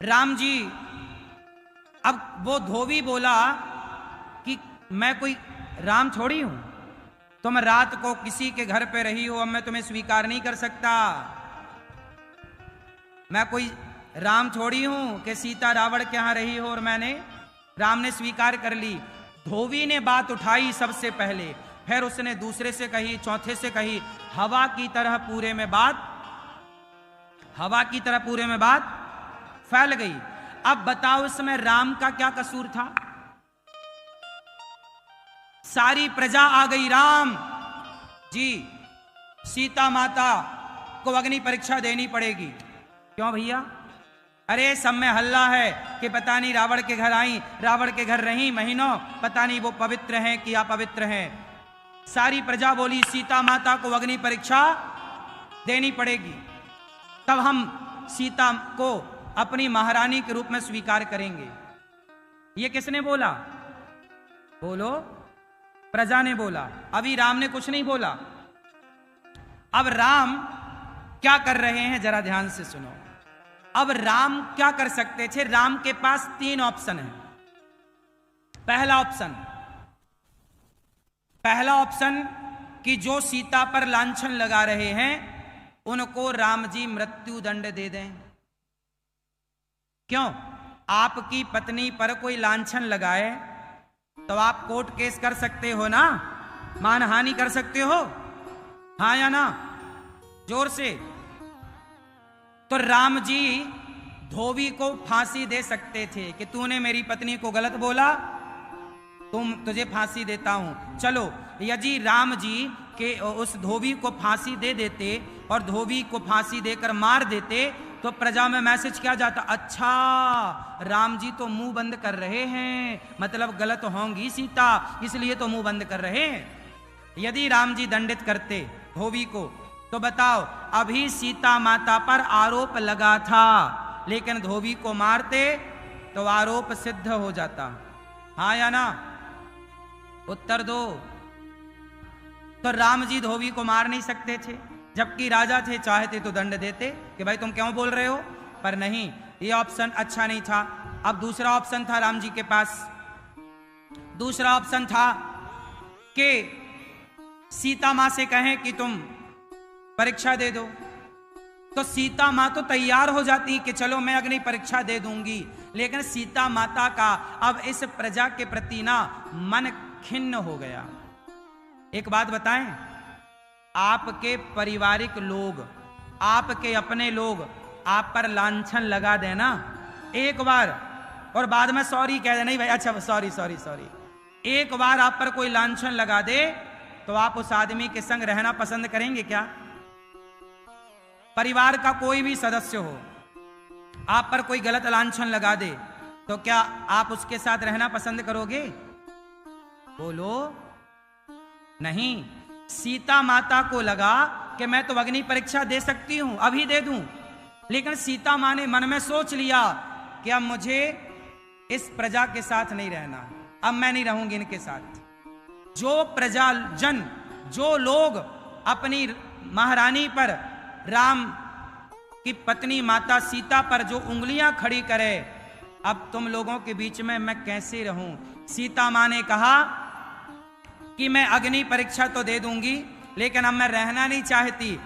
राम जी, अब वो धोबी बोला कि मैं कोई राम थोड़ी हूं, तुम रात को किसी के घर पे रही हो, अब मैं तुम्हें स्वीकार नहीं कर सकता। मैं कोई राम थोड़ी हूं कि सीता रावण के यहां रही हो और राम ने स्वीकार कर ली। धोबी ने बात उठाई सबसे पहले, फिर उसने दूसरे से कही, चौथे से कही, हवा की तरह पूरे में बात फैल गई। अब बताओ इसमें राम का क्या कसूर था? सारी प्रजा आ गई। राम जी, सीता माता को अग्नि परीक्षा देनी पड़ेगी। क्यों भैया? अरे सब में हल्ला है कि पता नहीं रावण के घर आई, रावण के घर रही महीनों, पता नहीं वो पवित्र हैं कि अपवित्र हैं। सारी प्रजा बोली सीता माता को अग्नि परीक्षा देनी पड़ेगी, तब हम सीता को अपनी महारानी के रूप में स्वीकार करेंगे। ये किसने बोला? बोलो। प्रजा ने बोला। अभी राम ने कुछ नहीं बोला। अब राम क्या कर रहे हैं जरा ध्यान से सुनो। अब राम क्या कर सकते थे? राम के पास 3 ऑप्शन है। पहला ऑप्शन कि जो सीता पर लांछन लगा रहे हैं उनको राम जी मृत्यु दंड दे दें। क्यों? आपकी पत्नी पर कोई लांछन लगाए तो आप कोर्ट केस कर सकते हो ना, मानहानि कर सकते हो, हाँ या ना? जोर से। तो राम जी धोबी को फांसी दे सकते थे कि तूने मेरी पत्नी को गलत बोला, तुझे फांसी देता हूं। चलो, यदि राम जी के उस धोबी को फांसी दे देते और धोबी को फांसी देकर मार देते तो प्रजा में मैसेज क्या जाता? अच्छा, राम जी तो मुंह बंद कर रहे हैं, मतलब गलत होंगी सीता, इसलिए तो मुंह बंद कर रहे हैं। यदि राम जी दंडित करते धोबी को तो बताओ, अभी सीता माता पर आरोप लगा था, लेकिन धोबी को मारते तो आरोप सिद्ध हो जाता, हाँ या ना? उत्तर दो। तो राम जी धोबी को मार नहीं सकते थे, जबकि राजा थे, चाहते तो दंड देते कि भाई तुम क्यों बोल रहे हो, पर नहीं, ये ऑप्शन अच्छा नहीं था। अब दूसरा ऑप्शन था राम जी के पास। दूसरा ऑप्शन था कि सीता मां से कहें कि तुम परीक्षा दे दो, तो सीता मां तो तैयार हो जाती कि चलो मैं अग्नि परीक्षा दे दूंगी, लेकिन सीता माता का अब इस प्रजा के प्रति ना मन खिन्न हो गया। एक बात बताएं, आपके पारिवारिक लोग, आपके अपने लोग आप पर लांछन लगा देना एक बार और बाद में सॉरी कह दे, नहीं भाई अच्छा सॉरी, एक बार आप पर कोई लांछन लगा दे तो आप उस आदमी के संग रहना पसंद करेंगे क्या? परिवार का कोई भी सदस्य हो, आप पर कोई गलत लांछन लगा दे तो क्या आप उसके साथ रहना पसंद करोगे? बोलो। नहीं। सीता माता को लगा कि मैं तो अग्नि परीक्षा दे सकती हूं, अभी दे दूं, लेकिन सीता मां ने मन में सोच लिया कि अब मुझे इस प्रजा के साथ नहीं रहना, अब मैं नहीं रहूंगी इनके साथ। जो प्रजाजन, जो लोग अपनी महारानी पर, राम की पत्नी माता सीता पर जो उंगलियां खड़ी करे, अब तुम लोगों के बीच में मैं कैसे रहूं? सीता मां ने कहा कि मैं अग्नि परीक्षा तो दे दूंगी, लेकिन अब मैं रहना नहीं चाहती,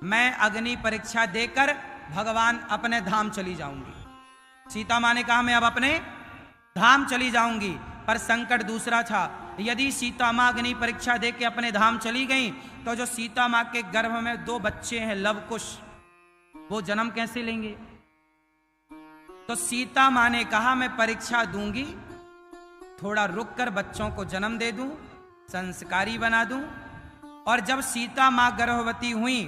मैं अग्नि परीक्षा देकर भगवान अपने धाम चली जाऊंगी। सीता मां ने कहा मैं अब अपने धाम चली जाऊंगी, पर संकट दूसरा था। यदि सीता मां अग्नि परीक्षा दे के अपने धाम चली गई तो जो सीता मां के गर्भ में 2 बच्चे हैं लवकुश, वो जन्म कैसे लेंगे? तो सीता मां ने कहा मैं परीक्षा दूंगी, थोड़ा रुक कर बच्चों को जन्म दे दूं, संस्कारी बना दूं। और जब सीता मां गर्भवती हुई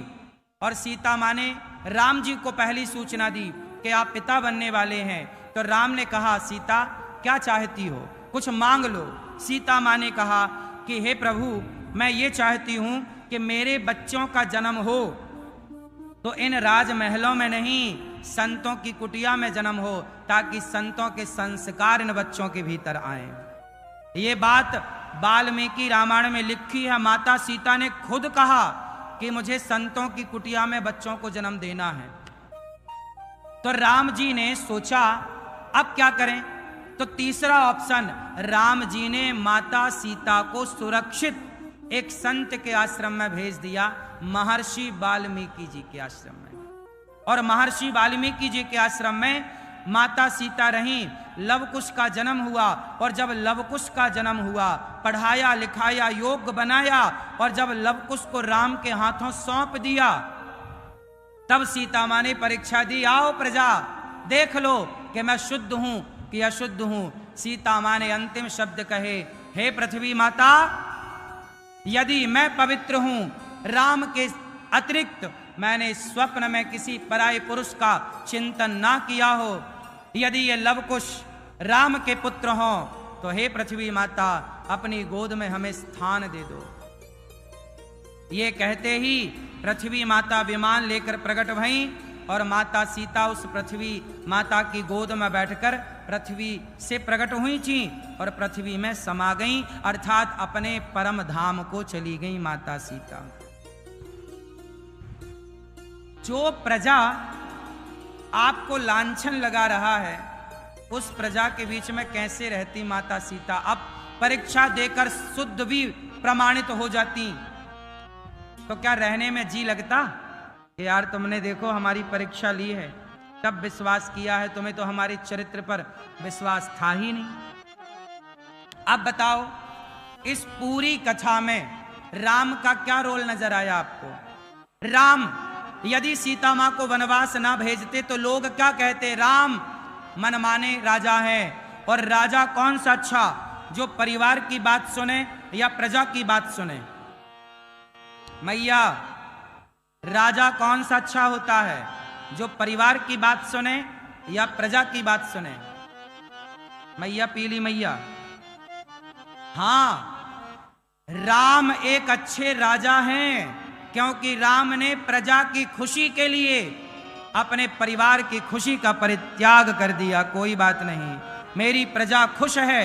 और सीता मां ने राम जी को पहली सूचना दी कि आप पिता बनने वाले हैं, तो राम ने कहा सीता क्या चाहती हो, कुछ मांग लो। सीता मां ने कहा कि हे प्रभु, मैं ये चाहती हूं कि मेरे बच्चों का जन्म हो तो इन राजमहलों में नहीं, संतों की कुटिया में जन्म हो, ताकि संतों के संस्कार इन बच्चों के भीतर आए। ये बात वाल्मीकि रामायण में लिखी है। माता सीता ने खुद कहा कि मुझे संतों की कुटिया में बच्चों को जन्म देना है। तो राम जी ने सोचा अब क्या करें। तो तीसरा ऑप्शन, राम जी ने माता सीता को सुरक्षित एक संत के आश्रम में भेज दिया, महर्षि वाल्मीकि जी के आश्रम में। और महर्षि वाल्मीकि जी के आश्रम में माता सीता रहीं। लवकुश का जन्म हुआ, और जब लवकुश का जन्म हुआ, पढ़ाया लिखाया, योग्य बनाया, और जब लवकुश को राम के हाथों सौंप दिया, तब सीता माँ ने परीक्षा दी, आओ प्रजा देख लो कि मैं शुद्ध हूं कि अशुद्ध हूं। सीता माँ ने अंतिम शब्द कहे, हे पृथ्वी माता, यदि मैं पवित्र हूं, राम के अतिरिक्त मैंने स्वप्न में किसी पराये पुरुष का चिंतन ना किया हो, यदि ये लवकुश राम के पुत्र हों, तो हे पृथ्वी माता, अपनी गोद में हमें स्थान दे दो। ये कहते ही पृथ्वी माता विमान लेकर प्रकट भईं, और माता सीता उस पृथ्वी माता की गोद में बैठकर पृथ्वी से प्रकट हुई थी और पृथ्वी में समा गईं, अर्थात अपने परम धाम को चली गईं माता सीता। जो प्रजा आपको लांछन लगा रहा है, उस प्रजा के बीच में कैसे रहती माता सीता? अब परीक्षा देकर शुद्ध भी प्रमाणित हो जाती, तो क्या रहने में जी लगता कि यार तुमने देखो हमारी परीक्षा ली है, तब विश्वास किया है, तुम्हें तो हमारे चरित्र पर विश्वास था ही नहीं। अब बताओ, इस पूरी कथा में राम का क्या रोल नजर आया आपको? राम यदि सीता मां को वनवास ना भेजते तो लोग क्या कहते? राम मनमाने राजा है। और राजा कौन सा अच्छा, जो परिवार की बात सुने या प्रजा की बात सुने? मैया, राजा कौन सा अच्छा होता है, जो परिवार की बात सुने या प्रजा की बात सुने? मैया, पीली मैया। हाँ, राम एक अच्छे राजा हैं, क्योंकि राम ने प्रजा की खुशी के लिए अपने परिवार की खुशी का परित्याग कर दिया। कोई बात नहीं, मेरी प्रजा खुश है,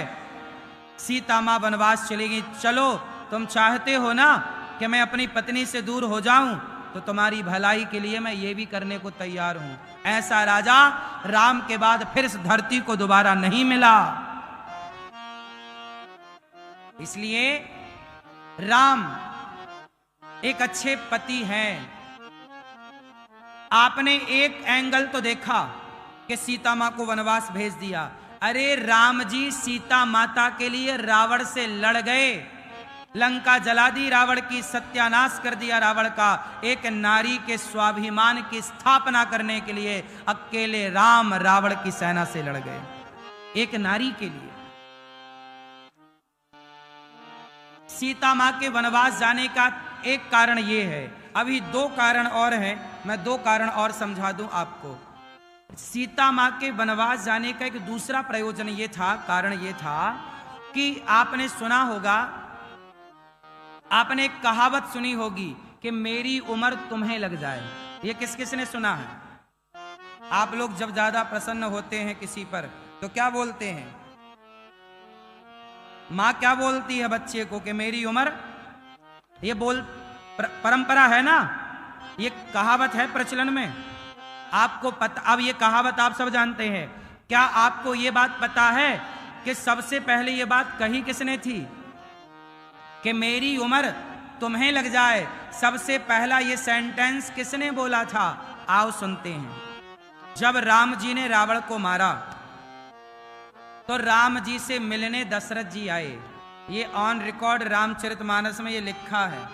सीता मां वनवास चलेगी। चलो, तुम चाहते हो ना कि मैं अपनी पत्नी से दूर हो जाऊं, तो तुम्हारी भलाई के लिए मैं ये भी करने को तैयार हूं। ऐसा राजा राम के बाद फिर इस धरती को दोबारा नहीं मिला। इसलिए राम एक अच्छे पति हैं। आपने एक एंगल तो देखा कि सीता मां को वनवास भेज दिया। अरे राम जी सीता माता के लिए रावण से लड़ गए, लंका जला दी, रावण की सत्यानाश कर दिया रावण का। एक नारी के स्वाभिमान की स्थापना करने के लिए अकेले राम रावण की सेना से लड़ गए, एक नारी के लिए। सीता मां के वनवास जाने का एक कारण ये है, अभी दो कारण और हैं, मैं दो कारण और समझा दूं आपको। सीता मां के वनवास जाने का एक दूसरा प्रयोजन ये था, कारण ये था कि आपने सुना होगा, आपने एक कहावत सुनी होगी कि मेरी उम्र तुम्हें लग जाए। ये किस किस ने सुना है? आप लोग जब ज्यादा प्रसन्न होते हैं किसी पर तो क्या बोलते हैं? मां क्या बोलती है बच्चे को कि मेरी उम्र, ये बोल परंपरा है ना, ये कहावत है प्रचलन में। आपको पता, अब ये कहावत आप सब जानते हैं। क्या आपको ये बात पता है कि सबसे पहले ये बात कही किसने थी कि मेरी उम्र तुम्हें लग जाए? सबसे पहला ये सेंटेंस किसने बोला था? आओ सुनते हैं। जब राम जी ने रावण को मारा तो राम जी से मिलने दशरथ जी आए। ये ऑन रिकॉर्ड रामचरितमानस में ये लिखा है।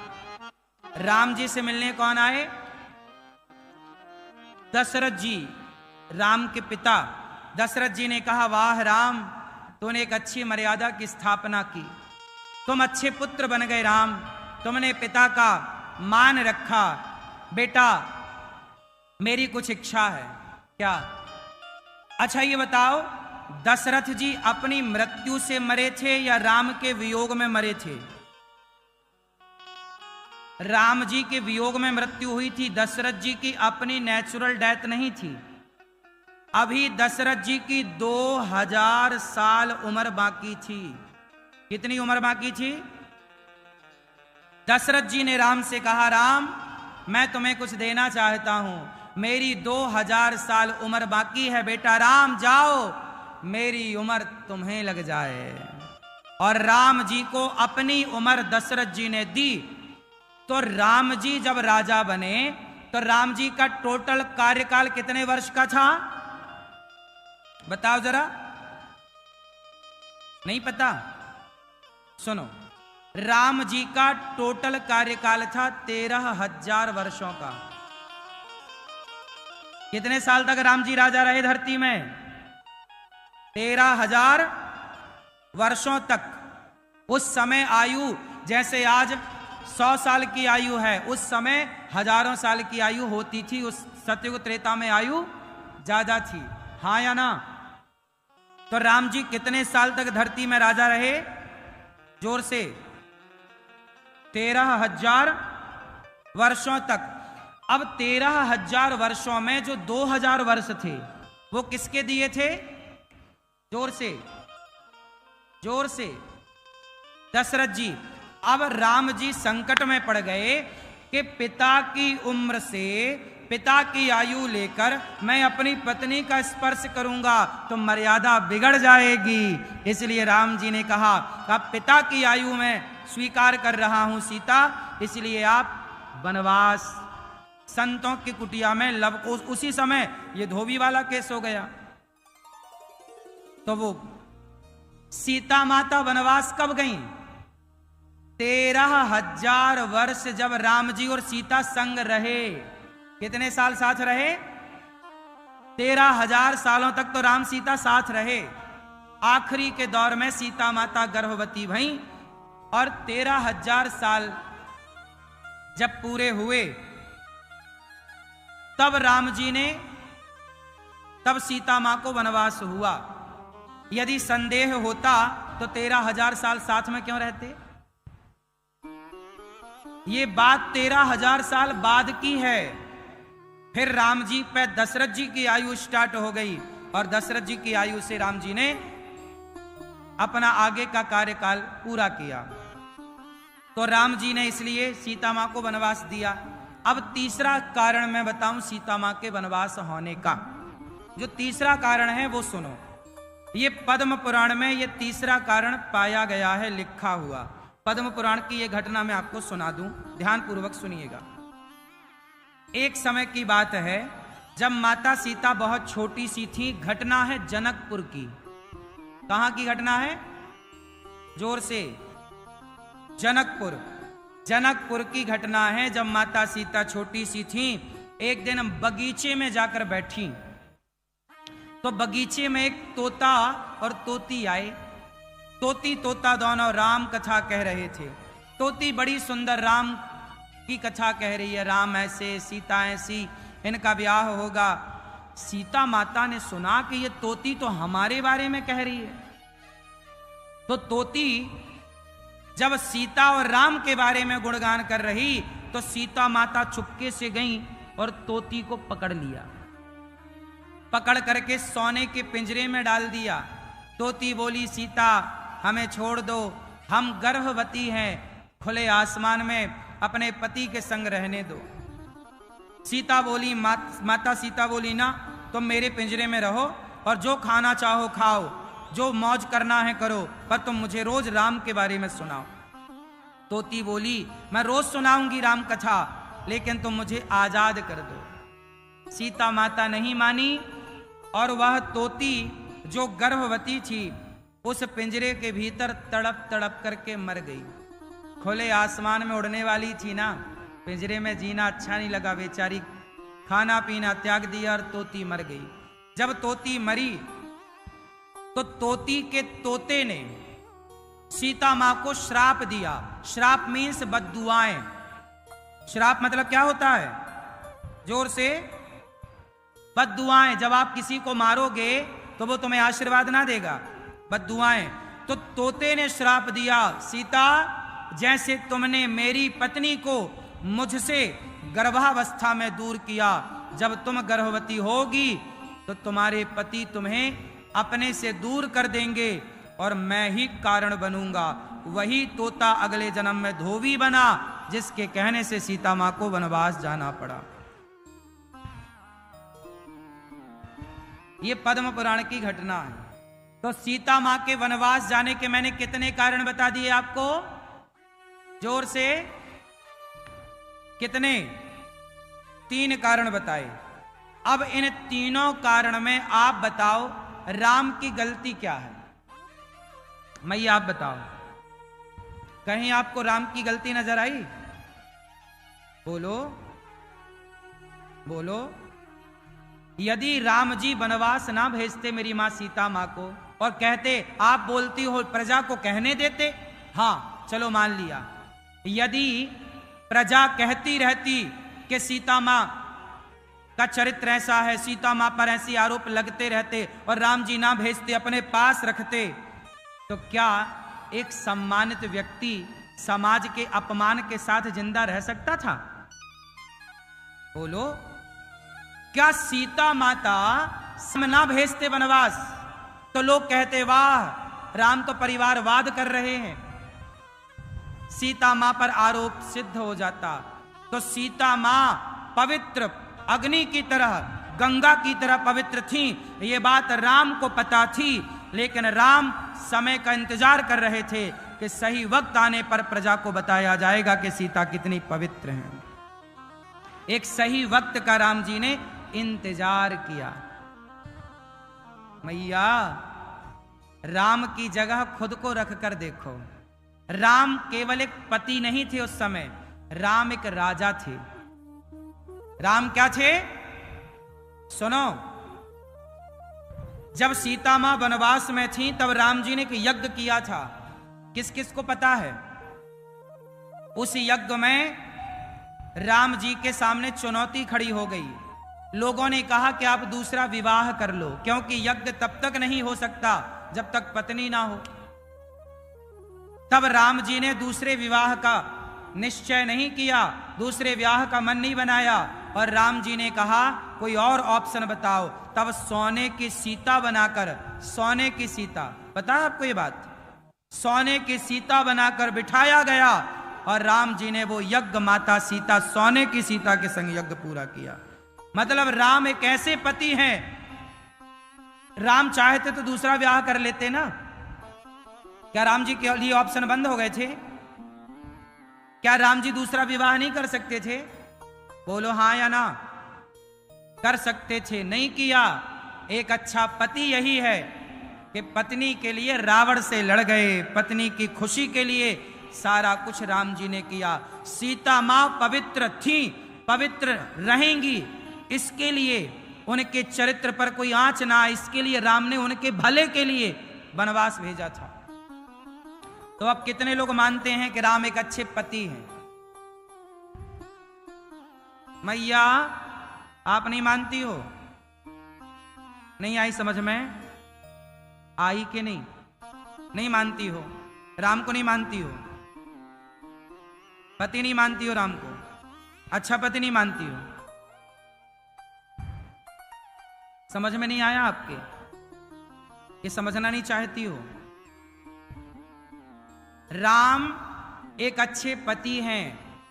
राम जी से मिलने कौन आए? दशरथ जी, राम के पिता। दशरथ जी ने कहा, वाह राम, तूने एक अच्छी मर्यादा की स्थापना की, तुम अच्छे पुत्र बन गए राम, तुमने पिता का मान रखा। बेटा, मेरी कुछ इच्छा है। क्या? अच्छा ये बताओ, दशरथ जी अपनी मृत्यु से मरे थे या राम के वियोग में मरे थे? राम जी के वियोग में मृत्यु हुई थी, दशरथ जी की अपनी नेचुरल डेथ नहीं थी। अभी दशरथ जी की 2000 साल उम्र बाकी थी। कितनी उम्र बाकी थी? दशरथ जी ने राम से कहा, राम मैं तुम्हें कुछ देना चाहता हूं। मेरी 2000 साल उम्र बाकी है, बेटा राम जाओ, मेरी उम्र तुम्हें लग जाए। और राम जी को अपनी उम्र दशरथ जी ने दी। तो राम जी जब राजा बने तो राम जी का टोटल कार्यकाल कितने वर्ष का था? बताओ जरा, नहीं पता? सुनो, राम जी का टोटल कार्यकाल था 13,000 वर्षों का। कितने साल तक राम जी राजा रहे धरती में? 13,000 वर्षों तक। उस समय आयु जैसे आज 100 साल की आयु है, उस समय हजारों साल की आयु होती थी। उस सतयुग त्रेता में आयु ज्यादा थी, हाँ या ना? तो राम जी कितने साल तक धरती में राजा रहे? जोर से, 13,000 वर्षों तक। अब 13,000 वर्षों में जो 2,000 वर्ष थे वो किसके दिए थे? जोर से, जोर से, दशरथ जी। अब राम जी संकट में पड़ गए कि पिता की उम्र से, पिता की आयु लेकर मैं अपनी पत्नी का स्पर्श करूंगा तो मर्यादा बिगड़ जाएगी। इसलिए राम जी ने कहा अब पिता की आयु में स्वीकार कर रहा हूं सीता, इसलिए आप वनवास, संतों की कुटिया में लव। उसी समय ये धोबी वाला केस हो गया। तो वो सीता माता वनवास कब गई? 13,000 वर्ष जब राम जी और सीता संग रहे। कितने साल साथ रहे? 13,000 सालों तक तो राम सीता साथ रहे। आखिरी के दौर में सीता माता गर्भवती भई और 13,000 साल जब पूरे हुए तब राम जी ने, तब सीता मां को वनवास हुआ। यदि संदेह होता तो 13,000 साल साथ में क्यों रहते? ये बात 13,000 साल बाद की है। फिर राम जी पे दशरथ जी की आयु स्टार्ट हो गई और दशरथ जी की आयु से राम जी ने अपना आगे का कार्यकाल पूरा किया। तो राम जी ने इसलिए सीता मां को वनवास दिया। अब तीसरा कारण मैं बताऊं सीता मां के वनवास होने का। जो तीसरा कारण है वो सुनो, ये पद्म पुराण में ये तीसरा कारण पाया गया है, लिखा हुआ। पद्म पुराण की ये घटना मैं आपको सुना दूं, ध्यान पूर्वक सुनिएगा। एक समय की बात है जब माता सीता बहुत छोटी सी थी। घटना है जनकपुर की। कहां की घटना है? जोर से, जनकपुर। जनकपुर की घटना है जब माता सीता छोटी सी थी। एक दिन बगीचे में जाकर बैठी तो बगीचे में एक तोता और तोती आए। तोती तोता दोनों राम कथा कह रहे थे। तोती बड़ी सुंदर राम की कथा कह रही है, राम ऐसे, सीता ऐसी, इनका ब्याह होगा। सीता माता ने सुना कि ये तोती तो हमारे बारे में कह रही है। तो तोती जब सीता और राम के बारे में गुणगान कर रही तो सीता माता चुपके से गई और तोती को पकड़ लिया। पकड़ करके सोने के पिंजरे में डाल दिया। तोती बोली, सीता हमें छोड़ दो, हम गर्भवती हैं, खुले आसमान में अपने पति के संग रहने दो। सीता बोली, माता सीता बोली, ना, तुम मेरे पिंजरे में रहो और जो खाना चाहो खाओ, जो मौज करना है करो, पर तुम मुझे रोज राम के बारे में सुनाओ। तोती बोली, मैं रोज सुनाऊंगी राम कथा, लेकिन तुम मुझे आजाद कर दो। सीता माता नहीं मानी और वह तोती जो गर्भवती थी उस पिंजरे के भीतर तड़प तड़प करके मर गई। खुले आसमान में उड़ने वाली थी ना, पिंजरे में जीना अच्छा नहीं लगा, बेचारी खाना पीना त्याग दिया और तोती मर गई। जब तोती मरी तो तोती के तोते ने सीता मां को श्राप दिया। श्राप मीन्स बद्दुआएं। श्राप मतलब क्या होता है? जोर से, बद्दुआएं। जब आप किसी को मारोगे तो वो तुम्हें आशीर्वाद ना देगा, बद्दुआएं। तो तोते ने श्राप दिया, सीता जैसे तुमने मेरी पत्नी को मुझसे गर्भावस्था में दूर किया, जब तुम गर्भवती होगी तो तुम्हारे पति तुम्हें अपने से दूर कर देंगे और मैं ही कारण बनूंगा। वही तोता अगले जन्म में धोबी बना, जिसके कहने से सीता मां को वनवास जाना पड़ा। ये पद्म पुराण की घटना है। तो सीता मां के वनवास जाने के मैंने कितने कारण बता दिए आपको? जोर से, कितने? 3 कारण बताए। अब इन तीनों कारण में आप बताओ राम की गलती क्या है? मैया आप बताओ, कहीं आपको राम की गलती नजर आई? बोलो बोलो। यदि राम जी वनवास ना भेजते मेरी मां सीता मां को और कहते आप बोलती हो प्रजा को कहने देते, हां चलो मान लिया। यदि प्रजा कहती रहती कि सीता मां का चरित्र ऐसा है, सीता मां पर ऐसे आरोप लगते रहते और राम जी ना भेजते, अपने पास रखते, तो क्या एक सम्मानित व्यक्ति समाज के अपमान के साथ जिंदा रह सकता था? बोलो। क्या सीता माता ना भेजते वनवास तो लोग कहते वाह राम तो परिवारवाद कर रहे हैं, सीता मां पर आरोप सिद्ध हो जाता। तो सीता मां पवित्र अग्नि की तरह, गंगा की तरह पवित्र थी, ये बात राम को पता थी, लेकिन राम समय का इंतजार कर रहे थे कि सही वक्त आने पर प्रजा को बताया जाएगा कि सीता कितनी पवित्र है। एक सही वक्त का राम जी ने इंतजार किया। मैया राम की जगह खुद को रख कर देखो। राम केवल एक पति नहीं थे उस समय, राम एक राजा थे। राम क्या थे? सुनो, जब सीता मां वनवास में थी तब राम जी ने एक यज्ञ किया था। किस किस को पता है? उस यज्ञ में राम जी के सामने चुनौती खड़ी हो गई। लोगों ने कहा कि आप दूसरा विवाह कर लो, क्योंकि यज्ञ तब तक नहीं हो सकता जब तक पत्नी ना हो। तब राम जी ने दूसरे विवाह का निश्चय नहीं किया, दूसरे विवाह का मन नहीं बनाया, और राम जी ने कहा कोई और ऑप्शन बताओ। तब सोने की सीता बनाकर, सोने की सीता, पता है आपको ये बात? सोने की सीता बनाकर बिठाया गया और राम जी ने वो यज्ञ माता सीता, सोने की सीता के संग यज्ञ पूरा किया। मतलब राम एक ऐसे पति हैं, राम चाहते तो दूसरा विवाह कर लेते ना। क्या राम जी के लिए ऑप्शन बंद हो गए थे? क्या राम जी दूसरा विवाह नहीं कर सकते थे? बोलो हां या ना। कर सकते थे, नहीं किया। एक अच्छा पति यही है कि पत्नी के लिए रावण से लड़ गए, पत्नी की खुशी के लिए सारा कुछ राम जी ने किया। सीता मां पवित्र थी, पवित्र रहेंगी, इसके लिए उनके चरित्र पर कोई आंच ना आए, इसके लिए राम ने उनके भले के लिए वनवास भेजा था। तो अब कितने लोग मानते हैं कि राम एक अच्छे पति हैं? मैया आप नहीं मानती हो? नहीं आई समझ में? आई कि नहीं? नहीं मानती हो? राम को नहीं मानती हो? पति नहीं मानती हो राम को? अच्छा पति नहीं मानती हो? समझ में नहीं आया आपके? ये समझना नहीं चाहती हो? राम एक अच्छे पति हैं,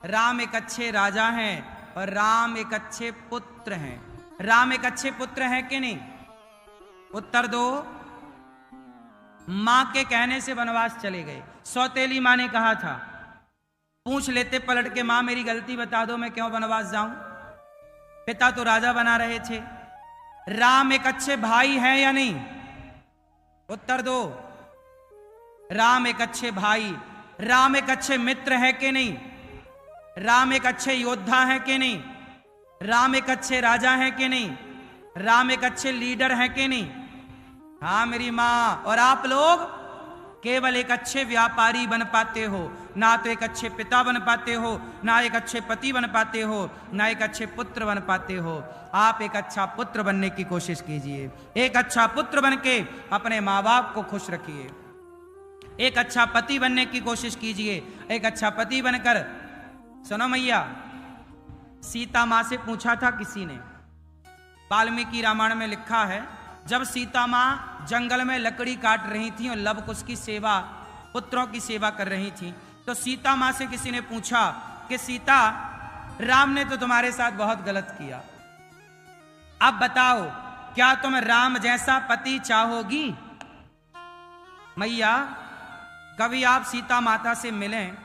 राम एक अच्छे राजा हैं, और राम एक अच्छे पुत्र हैं। राम एक अच्छे पुत्र हैं कि नहीं? उत्तर दो। मां के कहने से वनवास चले गए। सौतेली मां ने कहा था, पूछ लेते पलट के, मां मेरी गलती बता दो, मैं क्यों वनवास जाऊं? पिता तो राजा बना रहे थे। राम एक अच्छे भाई हैं या नहीं? उत्तर दो। राम एक अच्छे भाई, राम एक अच्छे मित्र है कि नहीं? राम एक अच्छे योद्धा है कि नहीं? राम एक अच्छे राजा है कि नहीं? राम एक अच्छे लीडर है कि नहीं? हाँ मेरी मां। और आप लोग केवल एक अच्छे व्यापारी बन पाते हो, ना तो एक अच्छे पिता बन पाते हो, ना एक अच्छे पति बन पाते हो, ना एक अच्छे पुत्र बन पाते हो। आप एक अच्छा पुत्र बनने की कोशिश कीजिए। एक अच्छा पुत्र बन के अपने माँ बाप को खुश रखिए। एक अच्छा पति बनने की कोशिश कीजिए। एक अच्छा पति बनकर, सुनो मैया, सीता मां से पूछा था किसी ने, वाल्मीकि रामायण में लिखा है, जब सीता मां जंगल में लकड़ी काट रही थी और लव कुश की सेवा, पुत्रों की सेवा कर रही थी, तो सीता मां से किसी ने पूछा कि सीता, राम ने तो तुम्हारे साथ बहुत गलत किया, अब बताओ क्या तुम राम जैसा पति चाहोगी? मैया, कभी आप सीता माता से मिलें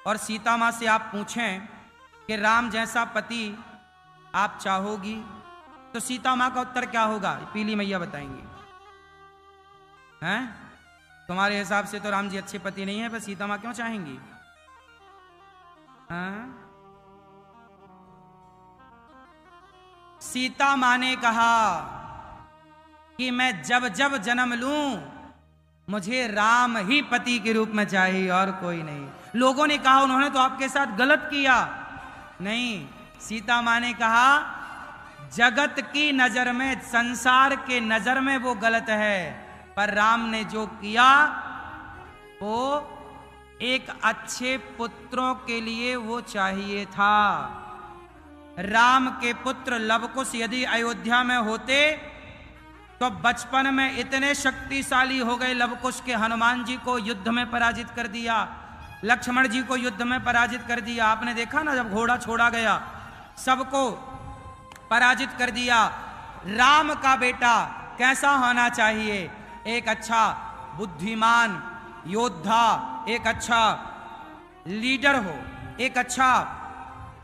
और सीता माँ से आप पूछें कि राम जैसा पति आप चाहोगी, तो सीता माँ का उत्तर क्या होगा? पीली मैया बताएंगी। हैं? तुम्हारे हिसाब से तो राम जी अच्छे पति नहीं है, पर सीता माँ क्यों चाहेंगी? हैं? सीता माँ ने कहा कि मैं जब जब जन्म लूं मुझे राम ही पति के रूप में चाहिए और कोई नहीं। लोगों ने कहा उन्होंने तो आपके साथ गलत किया। नहीं, सीता माँ ने कहा जगत की नजर में, संसार के नजर में वो गलत है, पर राम ने जो किया वो एक अच्छे पुत्रों के लिए वो चाहिए था। राम के पुत्र लवकुश यदि अयोध्या में होते तो बचपन में इतने शक्तिशाली हो गए लवकुश के हनुमान जी को युद्ध में पराजित कर दिया, लक्ष्मण जी को युद्ध में पराजित कर दिया। आपने देखा ना, जब घोड़ा छोड़ा गया सबको पराजित कर दिया। राम का बेटा कैसा होना चाहिए? एक अच्छा बुद्धिमान योद्धा, एक अच्छा लीडर हो, एक अच्छा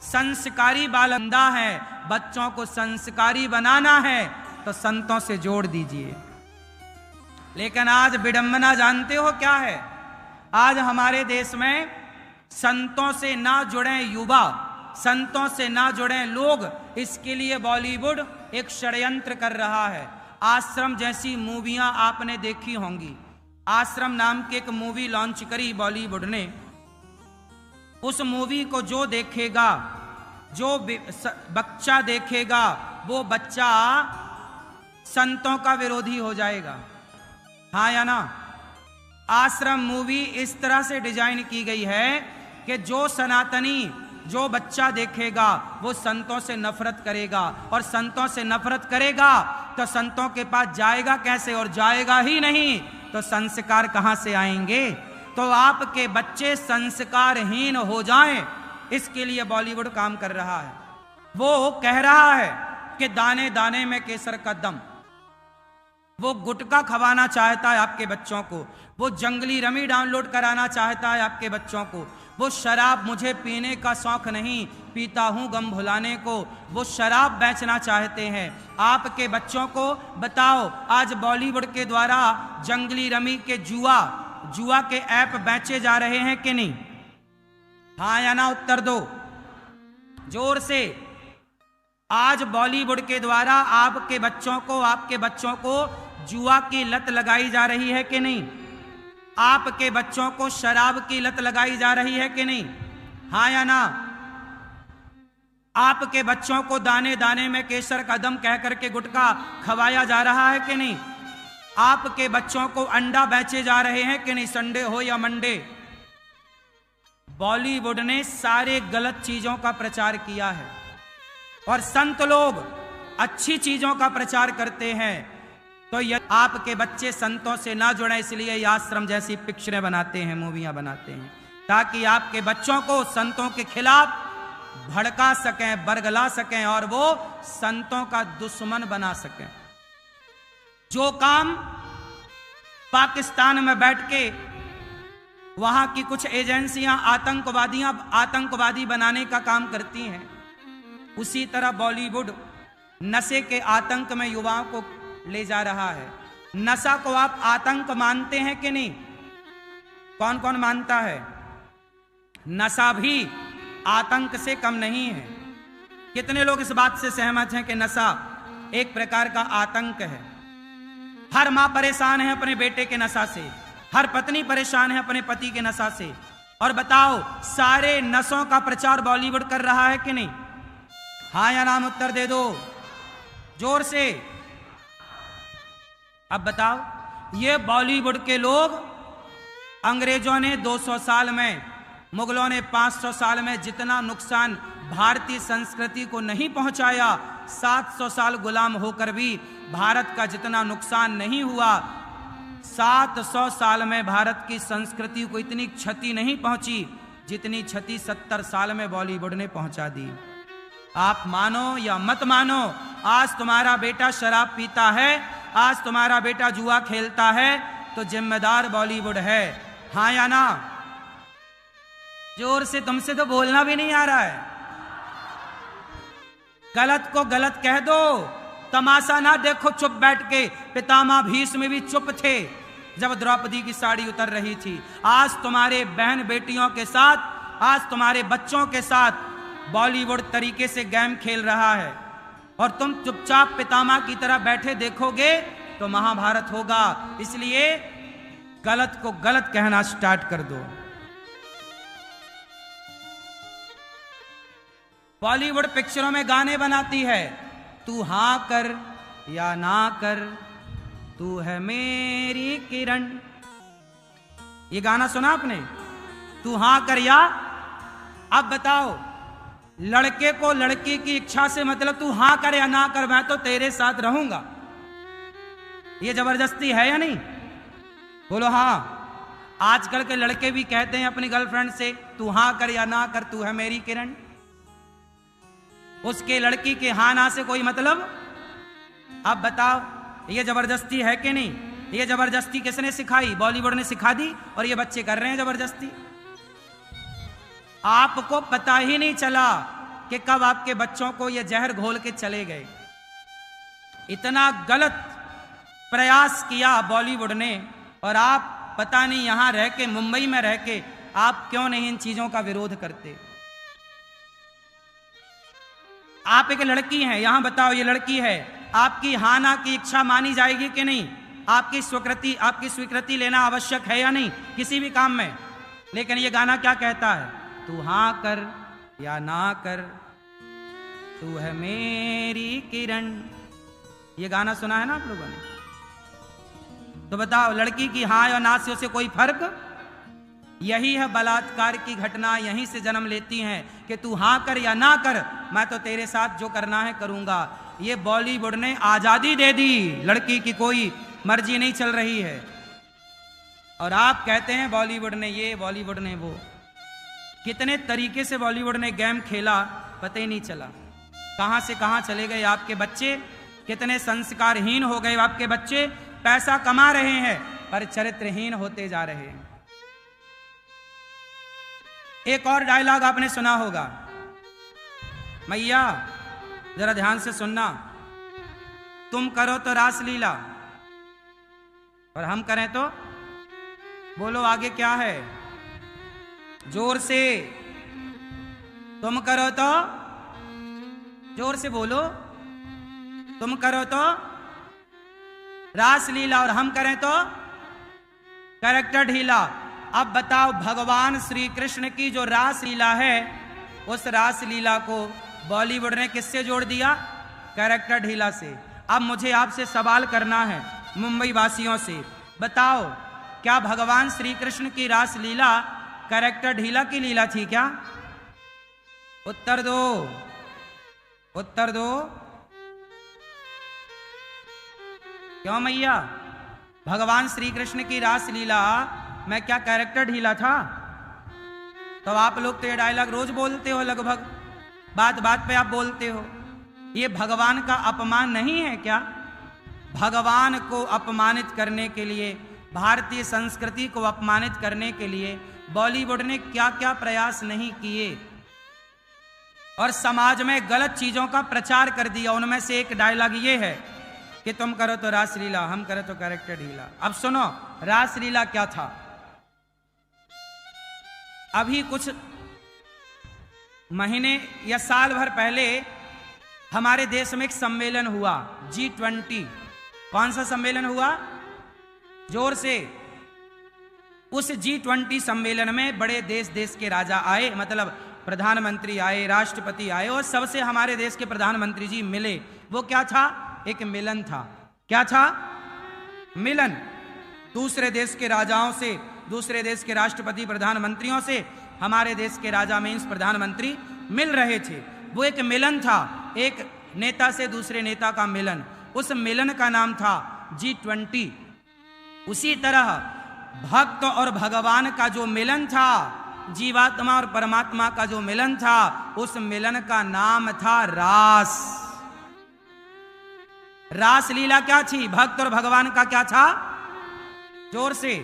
संस्कारी बालंदा है। बच्चों को संस्कारी बनाना है तो संतों से जोड़ दीजिए। लेकिन आज विडंबना जानते हो क्या है? आज हमारे देश में संतों से ना जुड़े युवा, संतों से ना जुड़े लोग, इसके लिए बॉलीवुड एक षड्यंत्र कर रहा है। आश्रम जैसी मूवियां आपने देखी होंगी। आश्रम नाम की एक मूवी लॉन्च करी बॉलीवुड ने। उस मूवी को जो देखेगा, जो बच्चा देखेगा, वो बच्चा संतों का विरोधी हो जाएगा। हाँ या ना? आश्रम मूवी इस तरह से डिजाइन की गई है कि जो सनातनी, जो बच्चा देखेगा वो संतों से नफरत करेगा, और संतों से नफरत करेगा तो संतों के पास जाएगा कैसे? और जाएगा ही नहीं तो संस्कार कहां से आएंगे? तो आपके बच्चे संस्कारहीन हो जाएं, इसके लिए बॉलीवुड काम कर रहा है। वो कह रहा है कि दाने दाने में केसर का दम। वो गुटखा खवाना चाहता है आपके बच्चों को, वो जंगली रमी डाउनलोड कराना चाहता है आपके बच्चों को, वो शराब, मुझे पीने का शौक नहीं, पीता हूं गम भुलाने को, वो शराब बेचना चाहते हैं आपके बच्चों को। बताओ, आज बॉलीवुड के द्वारा जंगली रमी के जुआ के ऐप बेचे जा रहे हैं कि नहीं? हाँ या ना उत्तर दो जोर से। आज बॉलीवुड के द्वारा आपके बच्चों को जुआ की लत लगाई जा रही है कि नहीं? आपके बच्चों को शराब की लत लगाई जा रही है कि नहीं? हाँ या ना? आपके बच्चों को दाने दाने में केसर का दम कह करके गुटखा खवाया जा रहा है कि नहीं? आपके बच्चों को अंडा बेचे जा रहे हैं कि नहीं, संडे हो या मंडे? बॉलीवुड ने सारे गलत चीजों का प्रचार किया है और संत लोग अच्छी चीजों का प्रचार करते हैं। तो ये आपके बच्चे संतों से ना जुड़े, इसलिए ये आश्रम जैसी पिक्चरें बनाते हैं, मूवियां बनाते हैं, ताकि आपके बच्चों को संतों के खिलाफ भड़का सकें, बरगला सकें और वो संतों का दुश्मन बना सकें। जो काम पाकिस्तान में बैठ के वहां की कुछ एजेंसियां आतंकवादी बनाने का काम करती हैं, उसी तरह बॉलीवुड नशे के आतंक में युवाओं को ले जा रहा है। नशा को आप आतंक मानते हैं कि नहीं? कौन कौन मानता है? नशा भी आतंक से कम नहीं है। कितने लोग इस बात से सहमत हैं कि नशा एक प्रकार का आतंक है? हर मां परेशान है अपने बेटे के नशा से, हर पत्नी परेशान है अपने पति के नशा से। और बताओ, सारे नशों का प्रचार बॉलीवुड कर रहा है कि नहीं? हाँ या नाम उत्तर दे दो जोर से। अब बताओ, ये बॉलीवुड के लोग, अंग्रेजों ने 200 साल में, मुगलों ने 500 साल में जितना नुकसान भारतीय संस्कृति को नहीं पहुंचाया, 700 साल गुलाम होकर भी भारत का जितना नुकसान नहीं हुआ, 700 साल में भारत की संस्कृति को इतनी क्षति नहीं पहुंची जितनी क्षति 70 साल में बॉलीवुड ने पहुंचा दी। आप मानो या मत मानो, आज तुम्हारा बेटा शराब पीता है, आज तुम्हारा बेटा जुआ खेलता है, तो जिम्मेदार बॉलीवुड है, हाँ या ना? जोर से, तुमसे तो बोलना भी नहीं आ रहा है। गलत को गलत कह दो, तमाशा ना देखो चुप बैठ के। पितामह भीष्म भी चुप थे जब द्रौपदी की साड़ी उतर रही थी। आज तुम्हारे बहन बेटियों के साथ, आज तुम्हारे बच्चों के साथ बॉलीवुड तरीके से गेम खेल रहा है, और तुम चुपचाप पितामह की तरह बैठे देखोगे तो महाभारत होगा। इसलिए गलत को गलत कहना स्टार्ट कर दो। बॉलीवुड पिक्चरों में गाने बनाती है, तू हां कर या ना कर, तू है मेरी किरण। ये गाना सुना आपने? तू हां कर या? अब बताओ, लड़के को लड़की की इच्छा से मतलब तू हां कर या ना कर, मैं तो तेरे साथ रहूंगा, ये जबरदस्ती है या नहीं? बोलो हाँ। आजकल के लड़के भी कहते हैं अपनी गर्लफ्रेंड से, तू हां कर या ना कर, तू है मेरी किरण। उसके लड़की के हाँ ना से कोई मतलब? अब बताओ, ये जबरदस्ती है कि नहीं? ये जबरदस्ती किसने सिखाई? बॉलीवुड ने सिखा दी, और ये बच्चे कर रहे हैं जबरदस्ती। आपको पता ही नहीं चला कि कब आपके बच्चों को ये जहर घोल के चले गए। इतना गलत प्रयास किया बॉलीवुड ने, और आप पता नहीं यहां रह के, मुंबई में रह के आप क्यों नहीं इन चीजों का विरोध करते? आप एक लड़की हैं, यहां बताओ, ये लड़की है, आपकी हाना की इच्छा मानी जाएगी कि नहीं? आपकी स्वीकृति लेना आवश्यक है या नहीं किसी भी काम में? लेकिन ये गाना क्या कहता है? तू हां कर या ना कर, तू है मेरी किरण। ये गाना सुना है ना आप लोगों ने? तो बताओ, लड़की की हां या ना से उसे कोई फर्क? यही है बलात्कार की घटना, यहीं से जन्म लेती हैं कि तू हां कर या ना कर, मैं तो तेरे साथ जो करना है करूंगा। ये बॉलीवुड ने आजादी दे दी, लड़की की कोई मर्जी नहीं चल रही है। और आप कहते हैं बॉलीवुड ने ये, बॉलीवुड ने वो। कितने तरीके से बॉलीवुड ने गेम खेला पता ही नहीं चला। कहां से कहां चले गए आपके बच्चे, कितने संस्कारहीन हो गए आपके बच्चे। पैसा कमा रहे हैं पर चरित्रहीन होते जा रहे हैं। एक और डायलॉग आपने सुना होगा, मैया जरा ध्यान से सुनना, तुम करो तो रासलीला और हम करें तो? बोलो आगे क्या है? जोर से, तुम करो तो, जोर से बोलो, तुम करो तो रासलीला और हम करें तो कैरेक्टर ढीला। अब बताओ, भगवान श्री कृष्ण की जो रासलीला है, उस रासलीला को बॉलीवुड ने किससे जोड़ दिया? कैरेक्टर ढीला से। अब मुझे आपसे सवाल करना है, मुंबई वासियों से, बताओ क्या भगवान श्री कृष्ण की रासलीला कैरेक्टर ढीला की लीला थी क्या? उत्तर दो, उत्तर दो। क्यों मैया, भगवान श्री कृष्ण की रासलीला में क्या कैरेक्टर ढीला था? तो आप लोग तो ये डायलॉग रोज बोलते हो, लगभग बात बात पे आप बोलते हो। ये भगवान का अपमान नहीं है क्या? भगवान को अपमानित करने के लिए, भारतीय संस्कृति को अपमानित करने के लिए बॉलीवुड ने क्या क्या प्रयास नहीं किए, और समाज में गलत चीजों का प्रचार कर दिया। उनमें से एक डायलॉग ये है कि तुम करो तो रासलीला, हम करो तो कैरेक्टर ढीला। अब सुनो, रासलीला क्या था? अभी कुछ महीने या साल भर पहले हमारे देश में एक सम्मेलन हुआ, G20। कौन सा सम्मेलन हुआ? जोर से। उस G20 सम्मेलन में बड़े देश देश के राजा आए, मतलब प्रधानमंत्री आए, राष्ट्रपति आए, और सबसे हमारे देश के प्रधानमंत्री जी मिले। वो क्या था? एक मिलन था। क्या था? मिलन। दूसरे देश के राजाओं से, दूसरे देश के राष्ट्रपति प्रधानमंत्रियों से हमारे देश के राजा मीन्स प्रधानमंत्री मिल रहे थे। वो एक मिलन था, एक नेता से दूसरे नेता का मिलन। उस मिलन का नाम था G20। उसी तरह भक्त और भगवान का जो मिलन था, जीवात्मा और परमात्मा का जो मिलन था, उस मिलन का नाम था रास। रासलीला क्या थी? भक्त और भगवान का क्या था? जोर से,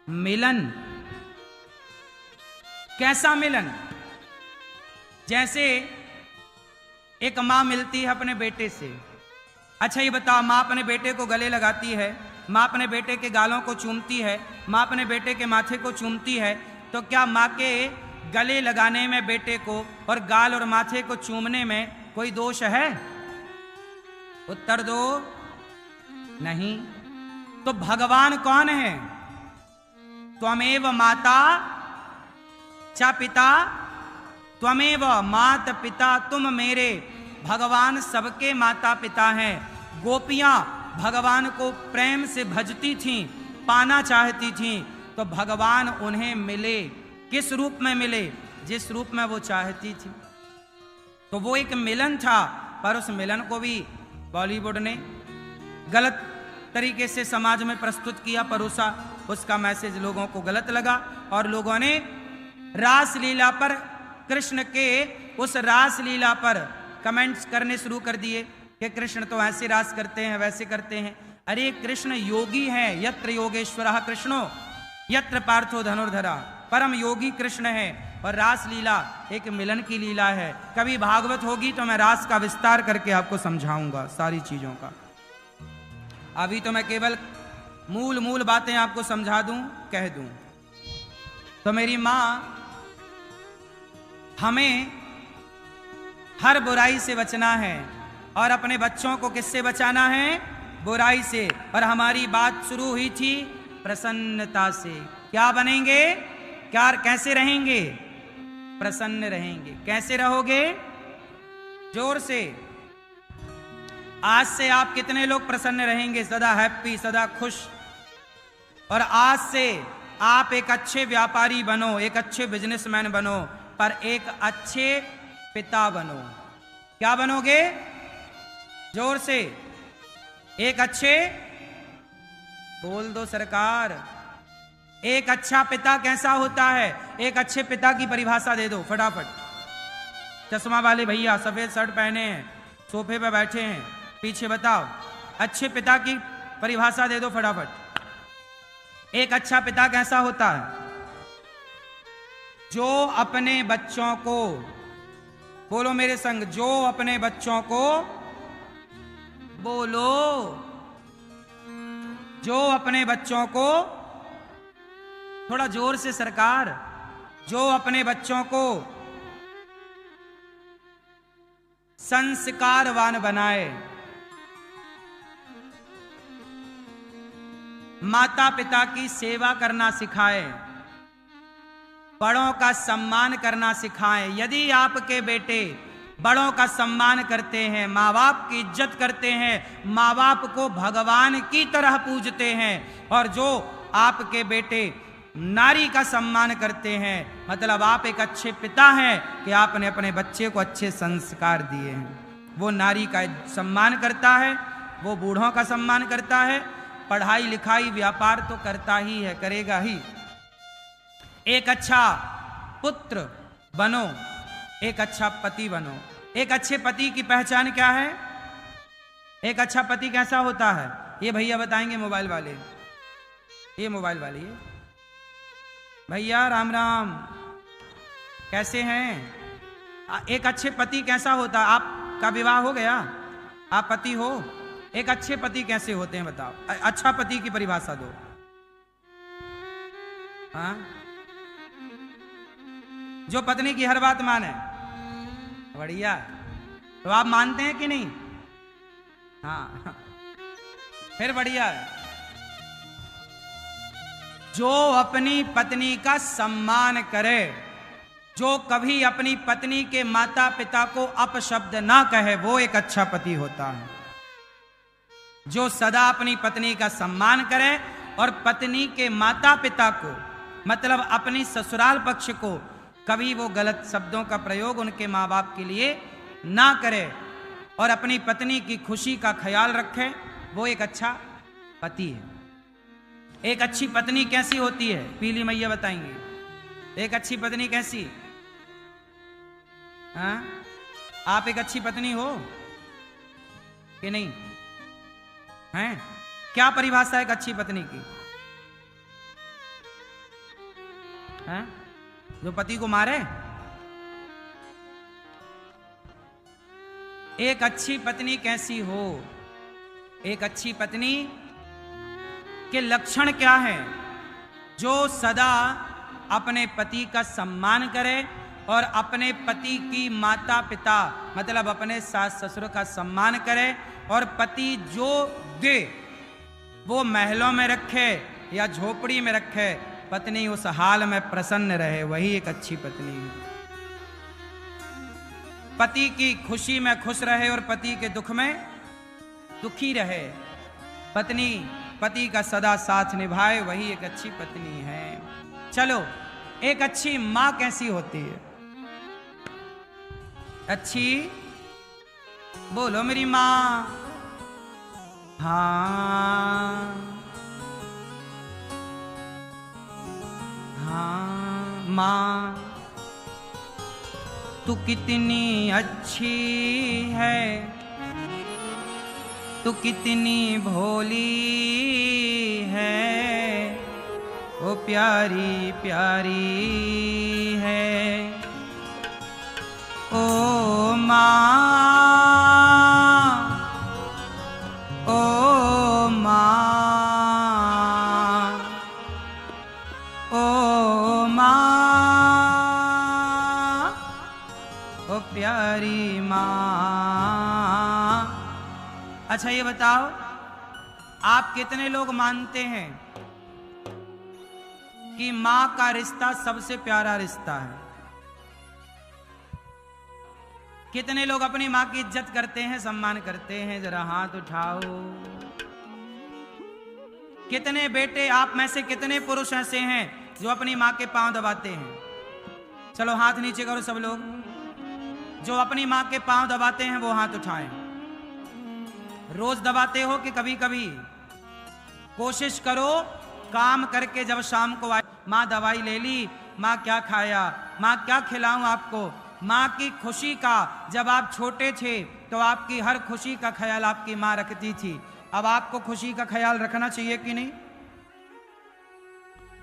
मिलन। कैसा मिलन? जैसे एक मां मिलती है अपने बेटे से। अच्छा ये बताओ, मां अपने बेटे को गले लगाती है, मां अपने बेटे के गालों को चूमती है, मां अपने बेटे के माथे को चूमती है, तो क्या मां के गले लगाने में बेटे को और गाल और माथे को चूमने में कोई दोष है? उत्तर दो, नहीं। तो भगवान कौन है? त्वमेव माता च पिता, त्वमेव मात पिता, तुम मेरे। भगवान सबके माता पिता हैं। गोपियां भगवान को प्रेम से भजती थीं, पाना चाहती थीं, तो भगवान उन्हें मिले। किस रूप में मिले? जिस रूप में वो चाहती थी। तो वो एक मिलन था, पर उस मिलन को भी बॉलीवुड ने गलत तरीके से समाज में प्रस्तुत किया, परोसा। उसका मैसेज लोगों को गलत लगा और लोगों ने रासलीला पर, कृष्ण के उस रासलीला पर कमेंट्स करने शुरू कर दिए कि कृष्ण तो ऐसे रास करते हैं, वैसे करते हैं। अरे कृष्ण योगी हैं। यत्र योगेश्वरः कृष्णो यत्र पार्थो धनुर्धरा। परम योगी कृष्ण है और रासलीला एक मिलन की लीला है। कभी भागवत होगी तो मैं रास का विस्तार करके आपको समझाऊंगा सारी चीजों का। अभी तो मैं केवल मूल बातें आपको समझा दूं, कह दूं। तो मेरी मां हमें हर बुराई से बचना है और अपने बच्चों को किससे बचाना है? बुराई से। और हमारी बात शुरू हुई थी प्रसन्नता से। क्या बनेंगे? क्या, कैसे रहेंगे? प्रसन्न रहेंगे। कैसे रहोगे? जोर से। आज से आप कितने लोग प्रसन्न रहेंगे? सदा हैप्पी, सदा खुश। और आज से आप एक अच्छे व्यापारी बनो, एक अच्छे बिजनेसमैन बनो, पर एक अच्छे पिता बनो। क्या बनोगे? जोर से। एक अच्छे, बोल दो सरकार। एक अच्छा पिता कैसा होता है? एक अच्छे पिता की परिभाषा दे दो फटाफट। चश्मा वाले भैया सफेद शर्ट पहने हैं, सोफे पे बैठे हैं, पीछे बताओ। अच्छे पिता की परिभाषा दे दो फटाफट। एक अच्छा पिता कैसा होता है? जो अपने बच्चों को, बोलो मेरे संग, जो अपने बच्चों को, बोलो, जो अपने बच्चों को, थोड़ा जोर से सरकार, जो अपने बच्चों को संस्कारवान बनाए, माता पिता की सेवा करना सिखाए, बड़ों का सम्मान करना सिखाएं। यदि आपके बेटे बड़ों का सम्मान करते हैं, माँ बाप की इज्जत करते हैं, माँ बाप को भगवान की तरह पूजते हैं, और जो आपके बेटे नारी का सम्मान करते हैं, मतलब आप एक अच्छे पिता हैं कि आपने अपने बच्चे को अच्छे संस्कार दिए हैं। वो नारी का सम्मान करता है, वो बूढ़ों का सम्मान करता है, पढ़ाई लिखाई व्यापार तो करता ही है, करेगा ही। एक अच्छा पुत्र बनो, एक अच्छा पति बनो। एक अच्छे पति की पहचान क्या है? एक अच्छा पति कैसा होता है? ये भैया बताएंगे मोबाइल वाले, ये मोबाइल वाले, ये भैया राम राम, कैसे हैं? एक अच्छे पति कैसा होता? आपका विवाह हो गया, आप पति हो, एक अच्छे पति कैसे होते हैं बताओ? अच्छा पति की परिभाषा दो। हाँ, जो पत्नी की हर बात माने। बढ़िया। तो आप मानते हैं कि नहीं? हाँ, फिर बढ़िया है। जो अपनी पत्नी का सम्मान करे, जो कभी अपनी पत्नी के माता पिता को अपशब्द ना कहे, वो एक अच्छा पति होता है। जो सदा अपनी पत्नी का सम्मान करे और पत्नी के माता पिता को, मतलब अपनी ससुराल पक्ष को, कभी वो गलत शब्दों का प्रयोग उनके माँ बाप के लिए ना करे और अपनी पत्नी की खुशी का ख्याल रखे, वो एक अच्छा पति है। एक अच्छी पत्नी कैसी होती है? पीली मैया बताएंगी। एक अच्छी पत्नी कैसी? हाँ, आप एक अच्छी पत्नी हो कि नहीं? हैं? क्या परिभाषा है एक अच्छी पत्नी की? हैं? जो पति को मारे? एक अच्छी पत्नी कैसी हो? एक अच्छी पत्नी के लक्षण क्या है? जो सदा अपने पति का सम्मान करे और अपने पति की माता पिता मतलब अपने सास ससुर का सम्मान करे, और पति जो दे वो महलों में रखे या झोपड़ी में रखे, पत्नी उस हाल में प्रसन्न रहे, वही एक अच्छी पत्नी है। पति की खुशी में खुश रहे और पति के दुख में दुखी रहे, पत्नी पति का सदा साथ निभाए, वही एक अच्छी पत्नी है। चलो, एक अच्छी मां कैसी होती है? अच्छी बोलो मेरी मां। हाँ हाँ मां, तू कितनी अच्छी है, तू कितनी भोली है, ओ प्यारी प्यारी है, ओ माँ, ओ माँ, ओ माँ, ओ प्यारी माँ। अच्छा ये बताओ, आप कितने लोग मानते हैं कि मां का रिश्ता सबसे प्यारा रिश्ता है? कितने लोग अपनी मां की इज्जत करते हैं, सम्मान करते हैं? जरा हाथ उठाओ। कितने बेटे आप में से कितने पुरुष ऐसे हैं जो अपनी मां के पांव दबाते हैं? चलो हाथ नीचे करो सब लोग। जो अपनी मां के पांव दबाते हैं वो हाथ उठाएं। रोज दबाते हो कि कभी कभी? कोशिश करो काम करके जब शाम को आए, माँ दवाई ले ली, माँ क्या खाया, माँ क्या खिलाऊं आपको। माँ की खुशी का, जब आप छोटे थे तो आपकी हर खुशी का ख्याल आपकी माँ रखती थी। अब आपको खुशी का ख्याल रखना चाहिए कि नहीं?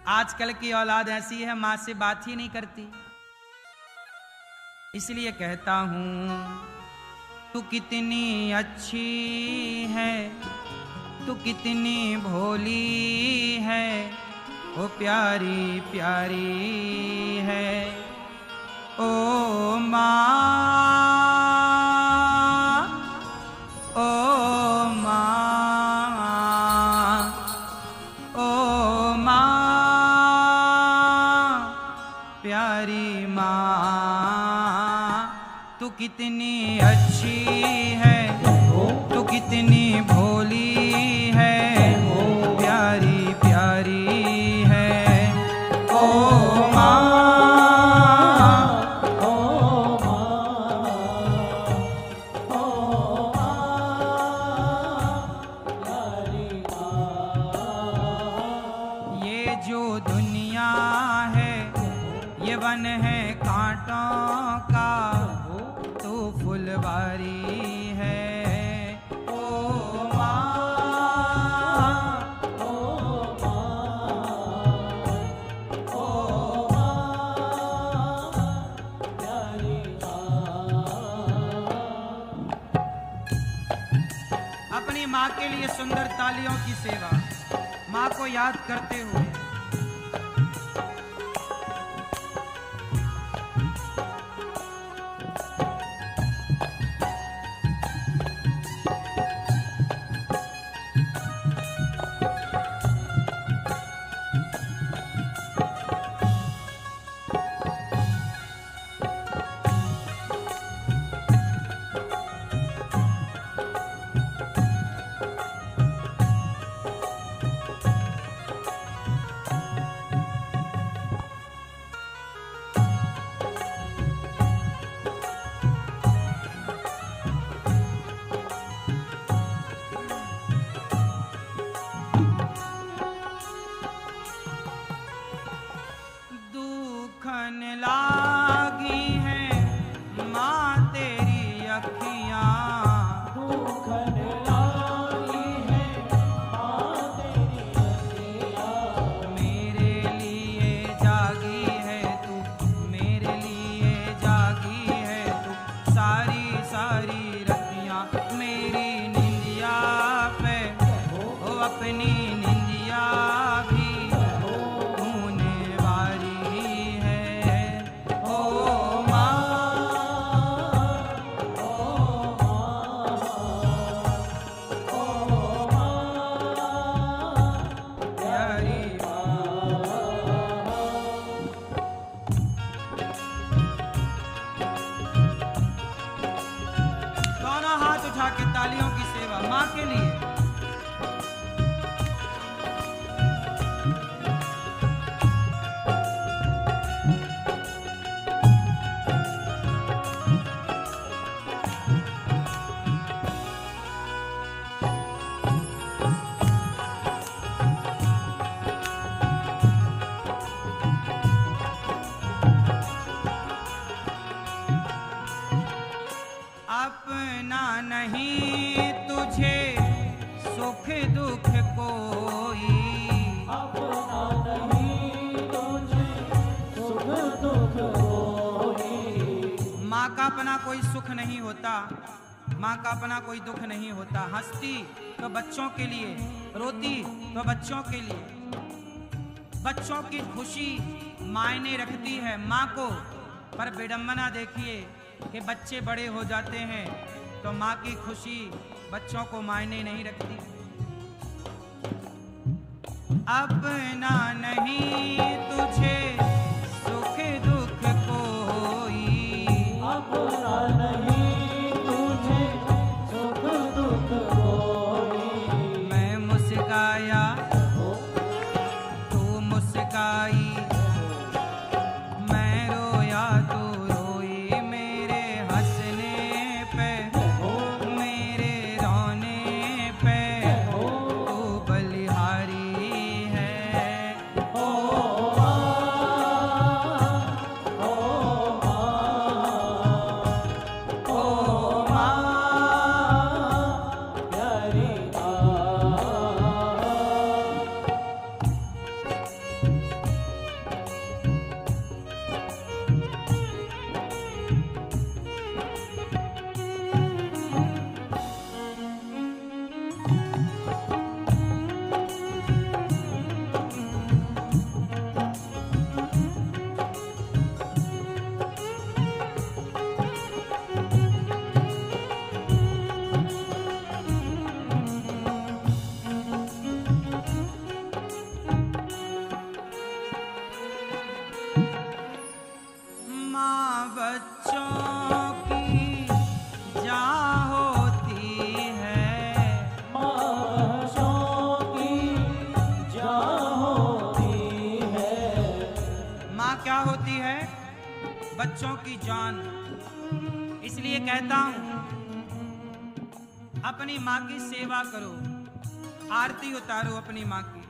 आजकल की औलाद ऐसी है, माँ से बात ही नहीं करती। इसलिए कहता हूं, तू कितनी अच्छी है, तू कितनी भोली है, ओ प्यारी प्यारी है, ओ माँ, ओ माँ, ओ माँ, प्यारी माँ, तू कितनी अच्छी है, तू कितनी भोली है, प्यारी प्यारी है, ओ माँ, ओ माँ, ओ माँ, प्यारी माँ। ये जो दुनिया है ये वन है कांटों का, तू फुलवारी है, माँ के लिए सुंदर तालियों की सेवा, माँ को याद करते हुए। अपनी निंदिया भी होने वाली है। ओ माँ, प्यारी दोनों हाथ उठा के तालियों की सेवा माँ के लिए। अपना नहीं तुझे सुख दुख कोई, अपना नहीं तुझे सुख दुख कोई। माँ का अपना कोई सुख नहीं होता, माँ का अपना कोई दुख नहीं होता। हंसती तो बच्चों के लिए, रोती तो बच्चों के लिए। बच्चों की खुशी मायने रखती है माँ को, पर विडंबना देखिए कि बच्चे बड़े हो जाते हैं तो माँ की खुशी बच्चों को मायने नहीं रखती। अपना नहीं तुझे सुख दुख कोई, अपना नहीं तुझे सुख दुख कोई। मैं मुस्काया तू मुस्काई, मैं रोया तू रोई। मेरे हंसने पे मेरे रोने पे तू बलिहारी है। ओ माँ, ओ माँ, प्यारी माँ। माँ बच्चों की जान होती है, माँ की जान होती है। माँ क्या होती है? बच्चों की जान। इसलिए कहता हूं अपनी माँ की सेवा करो, आरती उतारो अपनी माँ की।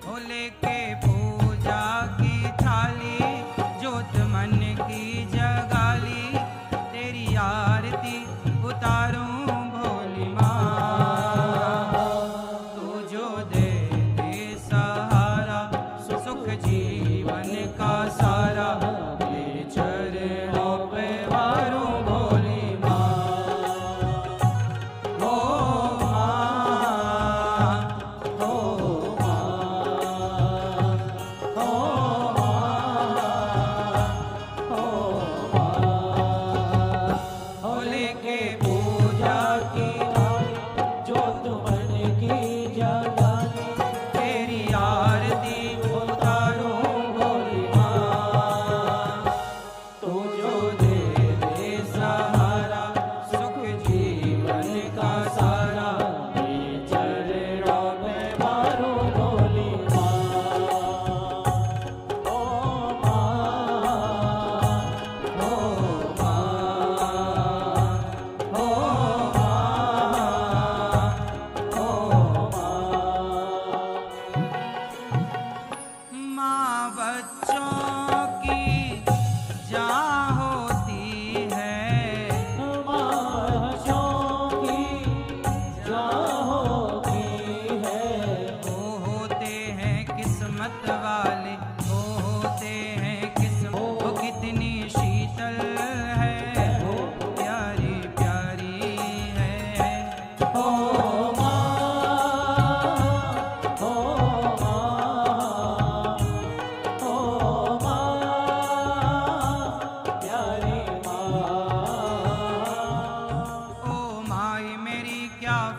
हो लेके पूजा की थाली, जोत मन की जगाली, तेरी आरती उतारूं भोली माँ। तू जो दे दे सहारा, सुख जीवन का सारा, तेरे चरणों पे वारूं भोली माँ। ओ माँ, ओ माँ, ओ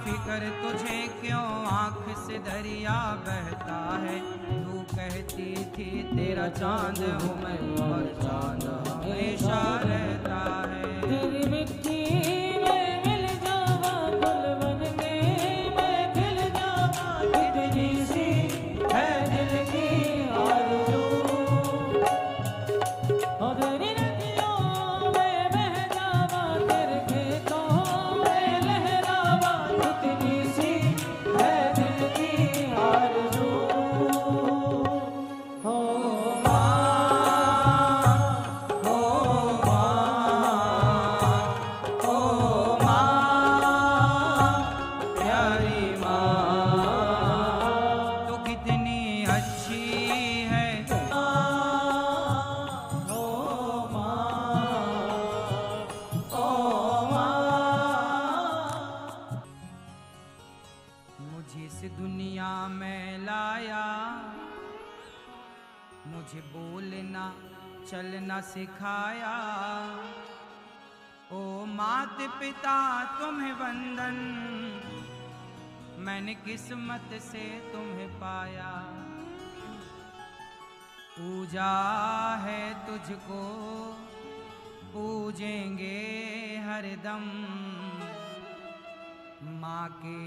फिक्र तुझे क्यों, आंख से दरिया बहता है। तू कहती थी तेरा चांद हूँ मैं, और चांद हमेशा रहता है। तेरी मिट्टी में मिल जावा, गुल बन के मैं खिल जावा, कितनी सी है दिल की आरज़ू। और तेरी नदियों में बह जावा, तेरे खेतों में लहरावा, कितनी सी है दिल की आरज़ू। हो दुनिया में लाया, मुझे बोलना चलना सिखाया। ओ माता पिता तुम्हें वंदन, मैंने किस्मत से तुम्हें पाया। पूजा है तुझको, पूजेंगे हरदम, माँ के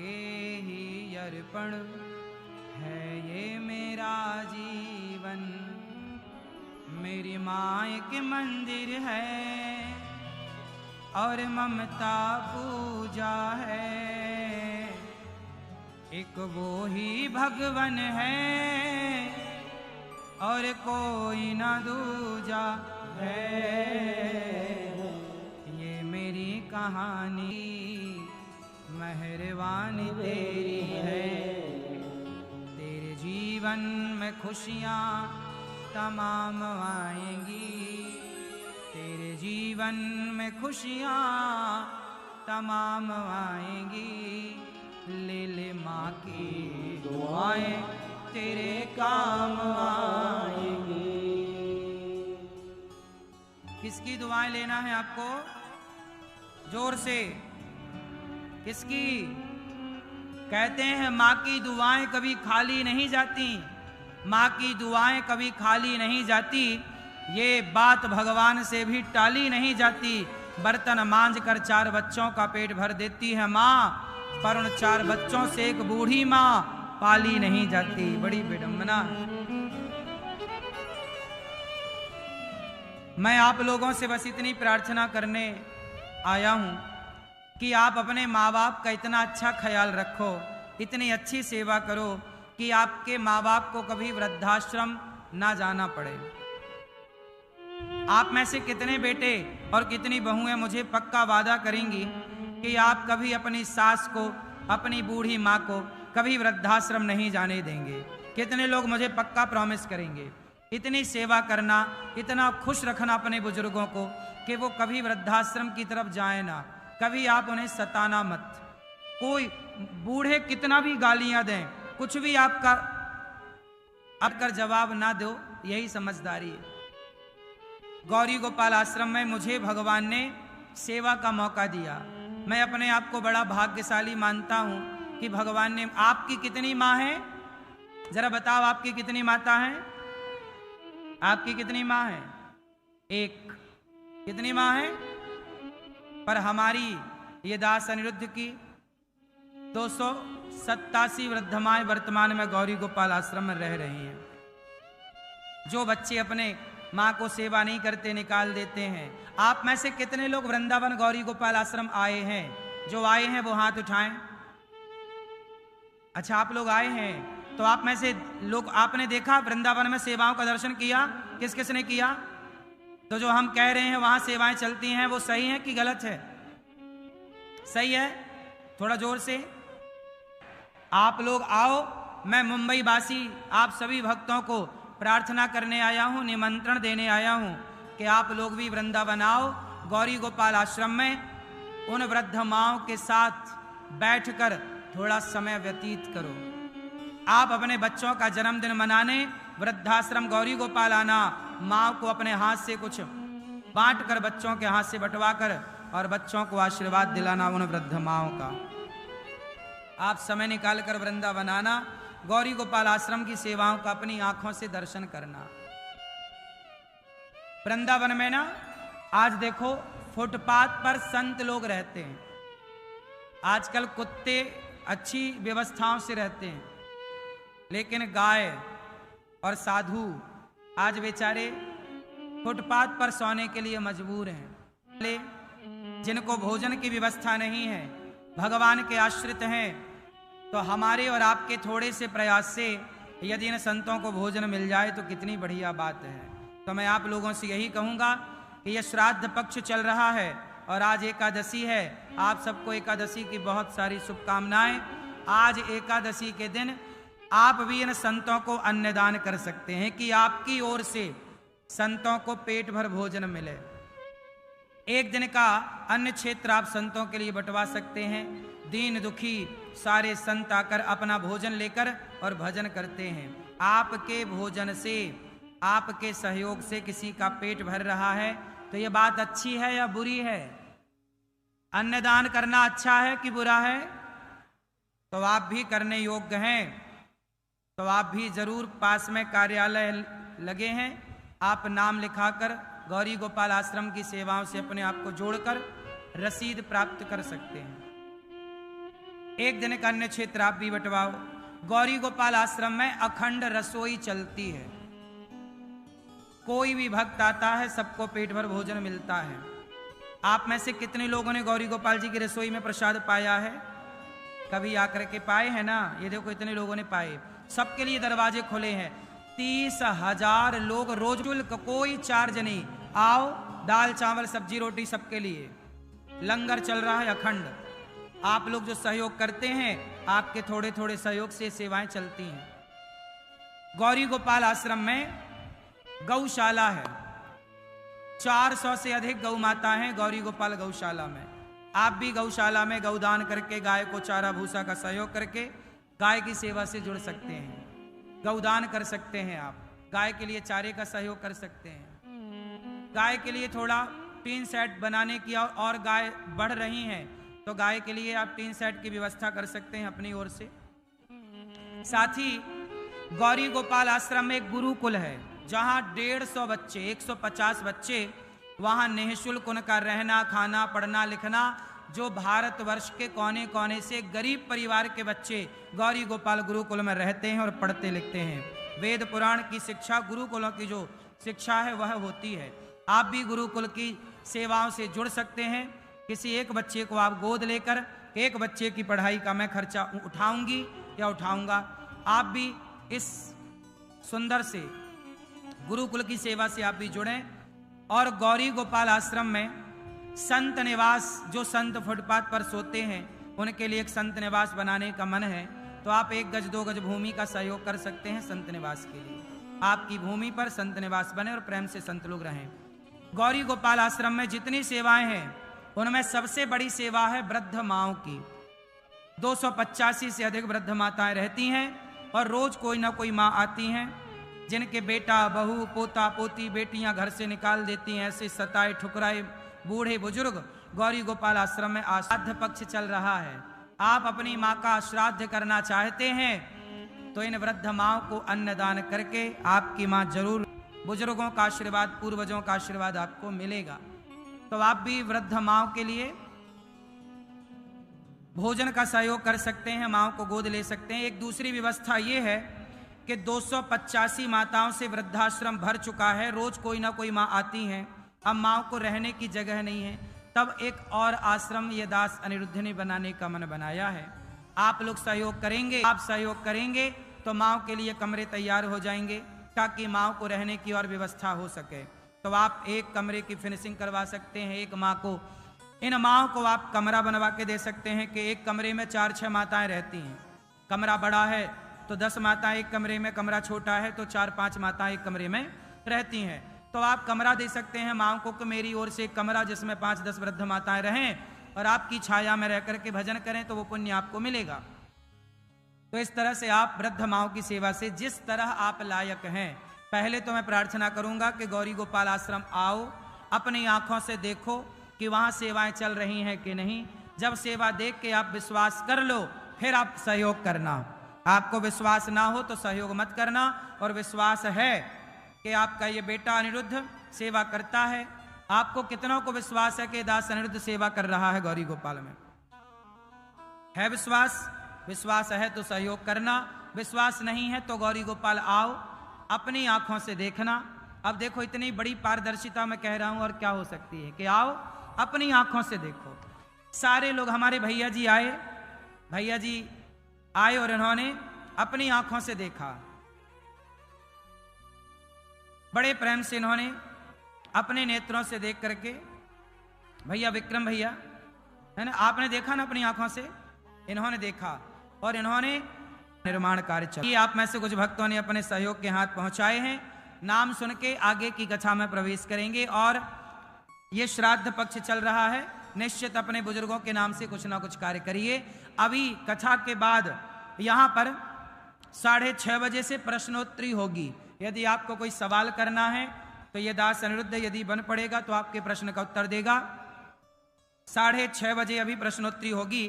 ही अर्पण है ये मेरा जीवन। मेरी माँ एक मंदिर है और ममता पूजा है, एक वो ही भगवन है और कोई ना दूजा है। ये मेरी कहानी मेहरबानी तेरी है, तेरे जीवन में खुशियाँ तमाम आएंगी, तेरे जीवन में खुशियाँ तमाम आएंगी। ले ले माँ की दुआएं तेरे काम आएंगी। किसकी दुआएं लेना है आपको? जोर से। किसकी? कहते हैं माँ की दुआएं कभी खाली नहीं जाती, माँ की दुआएं कभी खाली नहीं जाती। ये बात भगवान से भी टाली नहीं जाती। बर्तन मांझ कर 4 बच्चों का पेट भर देती है माँ, पर उन 4 बच्चों से एक बूढ़ी माँ पाली नहीं जाती। बड़ी विडंबना। मैं आप लोगों से बस इतनी प्रार्थना करने आया हूं कि आप अपने माँ बाप का इतना अच्छा ख्याल रखो, इतनी अच्छी सेवा करो कि आपके माँ बाप को कभी वृद्धाश्रम ना जाना पड़े। आप में से कितने बेटे और कितनी बहुएं मुझे पक्का वादा करेंगी कि आप कभी अपनी सास को, अपनी बूढ़ी माँ को कभी वृद्धाश्रम नहीं जाने देंगे? कितने लोग मुझे पक्का प्रॉमिस करेंगे? इतनी सेवा करना, इतना खुश रखना अपने बुजुर्गों को कि वो कभी वृद्धाश्रम की तरफ जाए ना, कभी आप उन्हें सताना मत। कोई बूढ़े कितना भी गालियां दें, कुछ भी आपका अगर जवाब ना दो, यही समझदारी है। गौरी गोपाल आश्रम में मुझे भगवान ने सेवा का मौका दिया। मैं अपने आप को बड़ा भाग्यशाली मानता हूं कि भगवान ने। आपकी कितनी माँ है? जरा बताओ, आपकी कितनी माता है? आपकी कितनी माँ है? एक। कितनी माँ है? पर हमारी ये दास अनिरुद्ध की 287 वृद्ध माएं वर्तमान में गौरी गोपाल आश्रम में रह रही हैं। जो बच्चे अपने माँ को सेवा नहीं करते, निकाल देते हैं। आप में से कितने लोग वृंदावन गौरी गोपाल आश्रम आए हैं? जो आए हैं वो हाथ उठाएं। अच्छा, आप लोग आए हैं तो आप में से लोग, आपने देखा वृंदावन में सेवाओं का दर्शन किया? किस किस ने किया? तो जो हम कह रहे हैं वहां सेवाएं चलती हैं, वो सही है कि गलत है? सही है? थोड़ा जोर से। आप लोग आओ। मैं मुंबई वासी आप सभी भक्तों को प्रार्थना करने आया हूं, निमंत्रण देने आया हूं कि आप लोग भी वृंदावन आओ। गौरी गोपाल आश्रम में उन वृद्ध माओं के साथ बैठकर थोड़ा समय व्यतीत करो। आप अपने बच्चों का जन्मदिन मनाने वृद्धाश्रम गौरी गोपाल आना, माँ को अपने हाथ से कुछ बांट कर, बच्चों के हाथ से बंटवा कर, और बच्चों को आशीर्वाद दिलाना उन वृद्ध माओं का। आप समय निकाल कर वृंदावन आना, गौरी गोपाल आश्रम की सेवाओं का अपनी आंखों से दर्शन करना। वृंदावन में ना आज देखो फुटपाथ पर संत लोग रहते हैं। आजकल कुत्ते अच्छी व्यवस्थाओं से रहते हैं, लेकिन गाय और साधु आज बेचारे फुटपाथ पर सोने के लिए मजबूर हैं। जिनको भोजन की व्यवस्था नहीं है, भगवान के आश्रित हैं, तो हमारे और आपके थोड़े से प्रयास से यदि इन संतों को भोजन मिल जाए तो कितनी बढ़िया बात है। तो मैं आप लोगों से यही कहूँगा कि यह श्राद्ध पक्ष चल रहा है और आज एकादशी है। आप सबको एकादशी की बहुत सारी शुभकामनाएं। आज एकादशी के दिन आप भी इन संतों को अन्नदान कर सकते हैं कि आपकी ओर से संतों को पेट भर भोजन मिले। एक दिन का अन्न क्षेत्र आप संतों के लिए बंटवा सकते हैं। दीन दुखी सारे संत आकर अपना भोजन लेकर और भजन करते हैं। आपके भोजन से, आपके सहयोग से किसी का पेट भर रहा है तो यह बात अच्छी है या बुरी है? अन्नदान करना अच्छा है कि बुरा है? तो आप भी करने योग्य हैं, तो आप भी जरूर पास में कार्यालय लगे हैं, आप नाम लिखाकर गौरी गोपाल आश्रम की सेवाओं से अपने आप को जोड़कर रसीद प्राप्त कर सकते हैं। एक दिन का अन्य क्षेत्र आप भी बंटवाओ। गौरी गोपाल आश्रम में अखंड रसोई चलती है। कोई भी भक्त आता है, सबको पेट भर भोजन मिलता है। आप में से कितने लोगों ने गौरी गोपाल जी की रसोई में प्रसाद पाया है? कभी आकर के पाए हैं ना? ये देखो इतने लोगों ने पाए। सबके लिए दरवाजे खुले हैं। 30,000 लोग रोज, कोई चार्ज नहीं। आओ, दाल चावल सब्जी रोटी सबके लिए। लंगर चल रहा है अखंड। आप लोग जो सहयोग करते हैं, आपके थोड़े थोड़े सहयोग से सेवाएं चलती हैं। गौरी गोपाल आश्रम में गौशाला है। 400 से अधिक गौ माता हैं गौरी गोपाल गौशाला में। आप भी गौशाला में गौदान करके गाय को चारा भूसा का सहयोग करके गाय की सेवा से जुड़ सकते हैं। गौदान कर सकते हैं। आप गाय के लिए चारे का सहयोग कर सकते हैं। गाय के लिए थोड़ा टीन सेट बनाने की और गाय बढ़ रही हैं तो गाय के लिए आप टीन सेट की व्यवस्था कर सकते हैं अपनी ओर से। साथ ही गौरी गोपाल आश्रम में एक गुरुकुल है जहां 150 बच्चे, 150 बच्चे वहां निःशुल्क उनका रहना, खाना, पढ़ना, लिखना, जो भारतवर्ष के कोने कोने से गरीब परिवार के बच्चे गौरी गोपाल गुरुकुल में रहते हैं और पढ़ते लिखते हैं। वेद पुराण की शिक्षा, गुरुकुलों की जो शिक्षा है वह होती है। आप भी गुरुकुल की सेवाओं से जुड़ सकते हैं। किसी एक बच्चे को आप गोद लेकर, एक बच्चे की पढ़ाई का मैं खर्चा उठाऊंगी या उठाऊंगा, आप भी इस सुंदर से गुरुकुल की सेवा से आप भी जुड़ें। और गौरी गोपाल आश्रम में संत निवास, जो संत फुटपाथ पर सोते हैं उनके लिए एक संत निवास बनाने का मन है तो आप 1 गज 2 गज भूमि का सहयोग कर सकते हैं संत निवास के लिए। आपकी भूमि पर संत निवास बने और प्रेम से संत लोग रहें। गौरी गोपाल आश्रम में जितनी सेवाएं हैं उनमें सबसे बड़ी सेवा है वृद्ध माओं की। 285 से अधिक वृद्ध माताएं रहती हैं और रोज कोई ना कोई माँ आती हैं जिनके बेटा, बहू, पोता, पोती, बेटियां घर से निकाल देती हैं। ऐसे सताए ठुकराए बूढ़े बुजुर्ग गौरी गोपाल आश्रम में श्राद्ध पक्ष चल रहा है। आप अपनी माँ का श्राद्ध करना चाहते हैं तो इन वृद्ध माओं को अन्नदान करके आपकी माँ जरूर, बुजुर्गों का आशीर्वाद, पूर्वजों का आशीर्वाद आपको मिलेगा। तो आप भी वृद्ध माओं के लिए भोजन का सहयोग कर सकते हैं, माओं को गोद ले सकते हैं। एक दूसरी व्यवस्था ये है कि 285 माताओं से वृद्धाश्रम भर चुका है। रोज कोई ना कोई माँ आती हैं, अब माओं को रहने की जगह नहीं है, तब एक और आश्रम ये दास अनिरुद्ध ने बनाने का मन बनाया है। आप लोग सहयोग करेंगे, आप सहयोग करेंगे तो माओं के लिए कमरे तैयार हो जाएंगे ताकि माओं को रहने की और व्यवस्था हो सके। तो आप एक कमरे की फिनिशिंग करवा सकते हैं। एक माँ को, इन माओं को आप कमरा बनवा के दे सकते हैं कि एक कमरे में 4-6 माताएं रहती हैं। कमरा बड़ा है तो 10 माताएं एक कमरे में, कमरा छोटा है तो 4-5 माताएं एक कमरे में रहती हैं। तो आप कमरा दे सकते हैं माओं को कि मेरी ओर से एक कमरा जिसमें 5-10 वृद्ध माताएं रहें और आपकी छाया में रह करके भजन करें तो वो पुण्य आपको मिलेगा। तो इस तरह से आप वृद्ध माओं की सेवा से जिस तरह आप लायक हैं, पहले तो मैं प्रार्थना करूंगा कि गौरी गोपाल आश्रम आओ, अपनी आंखों से देखो कि वहां सेवाएं चल रही हैं कि नहीं। जब सेवा देख के आप विश्वास कर लो फिर आप सहयोग करना। आपको विश्वास ना हो तो सहयोग मत करना, और विश्वास है कि आपका ये बेटा अनिरुद्ध सेवा करता है। आपको कितनों को विश्वास है कि दास अनिरुद्ध सेवा कर रहा है गौरी गोपाल में? है विश्वास? विश्वास है तो सहयोग करना, विश्वास नहीं है तो गौरी गोपाल आओ, अपनी आंखों से देखना। अब देखो इतनी बड़ी पारदर्शिता में कह रहा हूं, और क्या हो सकती है कि आओ अपनी आंखों से देखो। सारे लोग, हमारे भैया जी आए, भैया जी आए और इन्होंने अपनी आंखों से देखा। बड़े प्रेम से इन्होंने अपने नेत्रों से देख करके, भैया विक्रम भैया है ना, आपने देखा ना अपनी आंखों से, इन्होंने देखा और इन्होंने निर्माण कार्य चला। आप में से कुछ भक्तों ने अपने सहयोग के हाथ पहुंचाए हैं। नाम सुन के आगे की कथा में प्रवेश करेंगे, और ये श्राद्ध पक्ष चल रहा है, निश्चित अपने बुजुर्गों के नाम से कुछ ना कुछ कार्य करिए। अभी कथा के बाद यहाँ पर 6:30 बजे से प्रश्नोत्तरी होगी। यदि आपको कोई सवाल करना है तो ये दास अनिरुद्ध यदि बन पड़ेगा तो आपके प्रश्न का उत्तर देगा। 6:30 बजे अभी प्रश्नोत्तरी होगी।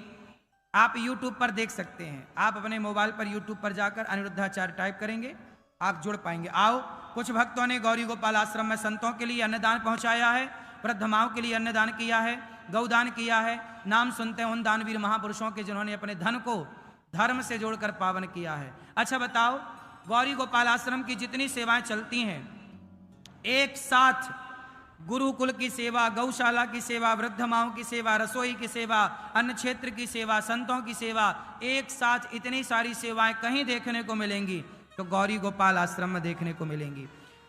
आप YouTube पर देख सकते हैं, आप अपने मोबाइल पर YouTube पर जाकर अनिरुद्धाचार्य टाइप करेंगे, आप जुड़ पाएंगे। आओ, कुछ भक्तों ने गौरी गोपाल आश्रम में संतों के लिए अन्नदान पहुंचाया है, वृद्ध माओं के लिए अन्नदान किया है, गौदान किया है। नाम सुनते हैं उन दानवीर महापुरुषों के जिन्होंने अपने धन को धर्म से जोड़कर पावन किया है। अच्छा बताओ, गौरी गोपाल आश्रम की जितनी सेवाएं चलती हैं, एक साथ गुरुकुल की सेवा, गौशाला की सेवा, वृद्ध माओं की सेवा, रसोई की सेवा, अन्न क्षेत्र की सेवा, संतों की सेवा, एक साथ इतनी सारी सेवाएं कहीं देखने को मिलेंगी तो गौरी गोपाल आश्रम में देखने को मिलेंगी।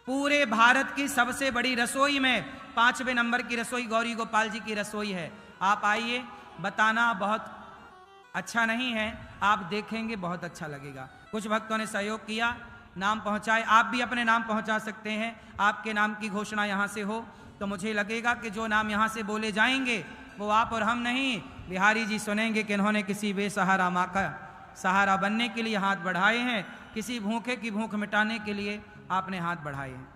पूरे भारत की सबसे बड़ी रसोई में 5वें नंबर की रसोई गौरी गोपाल जी की रसोई है। आप आइए, बताना बहुत अच्छा नहीं है, आप देखेंगे बहुत अच्छा लगेगा। कुछ भक्तों ने सहयोग किया, नाम पहुंचाए, आप भी अपने नाम पहुंचा सकते हैं। आपके नाम की घोषणा यहां से हो तो मुझे लगेगा कि जो नाम यहां से बोले जाएंगे वो आप और हम नहीं, बिहारी जी सुनेंगे कि इन्होंने किसी बेसहारा माँ का सहारा बनने के लिए हाथ बढ़ाए हैं, किसी भूखे की भूख मिटाने के लिए आपने हाथ बढ़ाए हैं।